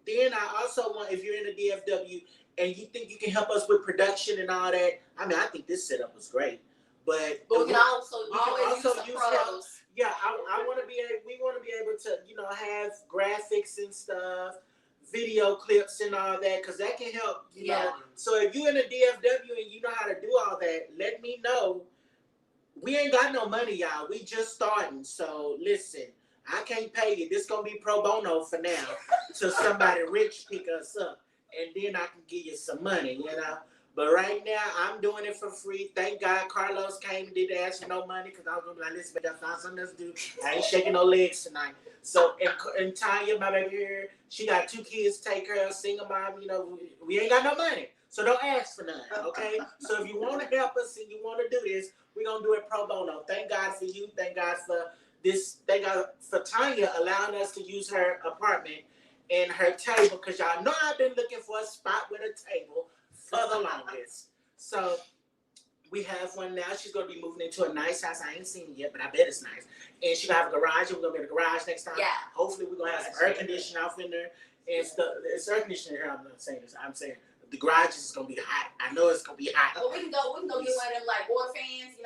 then I also want, if you're in the DFW and you think you can help us with production and all that, I mean, I think this setup was great. But But we can also we can always also use some use pros. help. Yeah, I want to be able. We want to be able to, have graphics and stuff, video clips and all that, because that can help. You know. So if you're in the DFW and you know how to do all that, let me know. We ain't got no money, y'all. We just starting. So listen, I can't pay you. This gonna be pro bono for now, till somebody rich pick us up, and then I can give you some money. You know. But right now, I'm doing it for free. Thank God Carlos came and didn't ask for no money, because I was going to be like, listen, I found something else to do. I ain't shaking no legs tonight. So, and Tanya, my baby here, she got 2 kids to take care of, single mom, we ain't got no money. So don't ask for none, okay? So if you want to help us and you want to do this, we're going to do it pro bono. Thank God for you. Thank God for this. Thank God for Tanya allowing us to use her apartment and her table, because y'all know I've been looking for a spot with a table for the longest. So we have one now. She's gonna be moving into a nice house. I ain't seen it yet, but I bet it's nice. And she'll have a garage, and we're gonna get a garage next time. Yeah. Hopefully we're gonna have some air conditioning off in there. And stuff. It's air conditioning here. I'm not saying this. I'm saying the garage is gonna be hot. I know it's gonna be hot. But we can go get one of them like water fans, you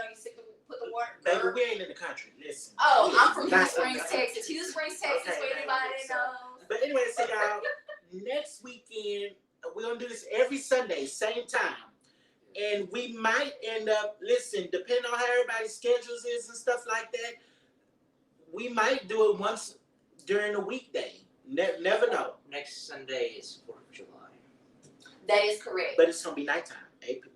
put the water. Baby, we ain't in the country. Listen. Oh, I'm from Not Houston in the Springs, country. Texas. Houston Springs, Texas, Okay, for baby, anybody so- that knows. But anyway, so y'all, next weekend we're gonna do this every Sunday, same time. And we might end up, listen, depending on how everybody's schedules is and stuff like that, we might do it once during the weekday. Never know. Next Sunday is 4th of July. That is correct. But it's gonna be nighttime.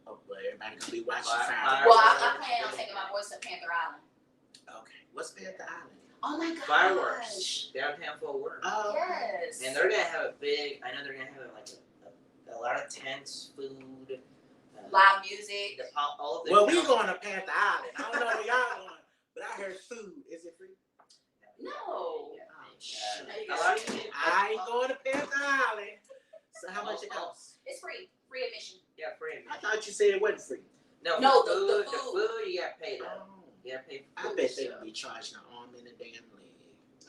Well, everybody can be watching fireworks. Well, I plan on taking my boys to Panther Island. Okay, what's Panther Island? Oh my gosh. Fireworks downtown Fort Worth. Oh, Yes. And they're gonna have a big. I know they're gonna have like a lot of tents, food, Live music. all of the. well, we going to Panther Island. I don't know where y'all going, but I heard food. Is it free? No. Oh, shit. There you A go. lot of I ain't going to Panther Island. So how much it costs? It's free. Free admission. Yeah, free. I thought you said it wasn't free. No, No, the the food you got paid though. Oh. You got paid. I bet they be charging an arm and a damn leg.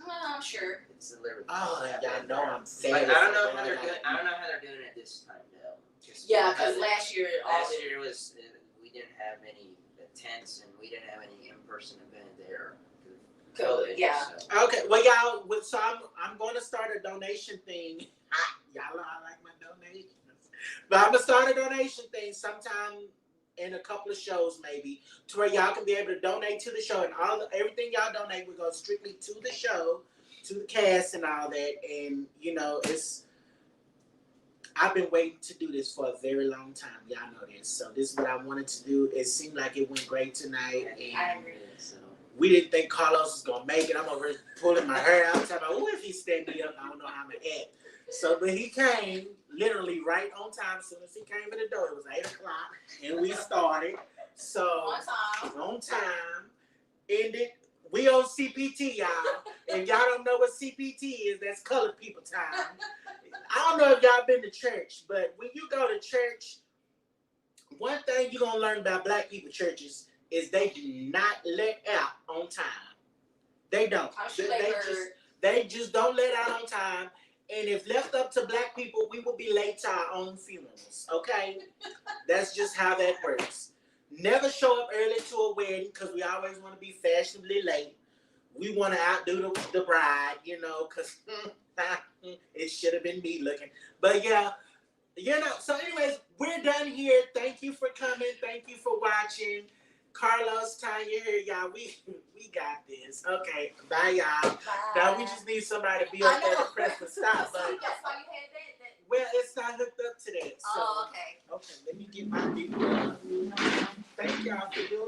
I'm sure. It's delivered. Oh, y'all know I'm But sad. I don't know how they're doing. I don't know how they're doing it this time though. Just Yeah, because last year, last year was we didn't have any tents and we didn't have any in-person event there. COVID, yeah. So. Okay, well, y'all. So I'm going to start a donation thing. Y'all know I like my donations, but I'm gonna start a donation thing sometime in a couple of shows, maybe, to where y'all can be able to donate to the show, and everything y'all donate will go strictly to the show, to the cast, and all that. And I've been waiting to do this for a very long time. Y'all know this. So this is what I wanted to do. It seemed like it went great tonight, I and agree. So. we didn't think Carlos was gonna make it. I'm over here pulling my hair out, talking about, "Oh, if he stand me up, I don't know how I'm gonna act." So, but he came literally right on time. As soon as he came in the door, it was 8:00, and we started. So On time. on time. Ended. We on CPT, y'all. If y'all don't know what CPT is, that's colored people time. I don't know if y'all been to church, but when you go to church, one thing you're gonna learn about black people churches is they do not let out on time. They don't. I'm sure They just don't let out on time. And if left up to black people, we will be late to our own funerals. Okay? That's just how that works. Never show up early to a wedding because we always want to be fashionably late. We want to outdo the bride, because it should have been me looking. But yeah, so anyways, we're done here. Thank you for coming. Thank you for watching. Carlos, Tanya here, y'all. We got this. Okay, bye, y'all. Bye. Now we just need somebody to be up there to press the stop So button. that's why you had that. Well, it's not hooked up to that. So. Oh, okay. Okay, let me get my people. Thank y'all for doing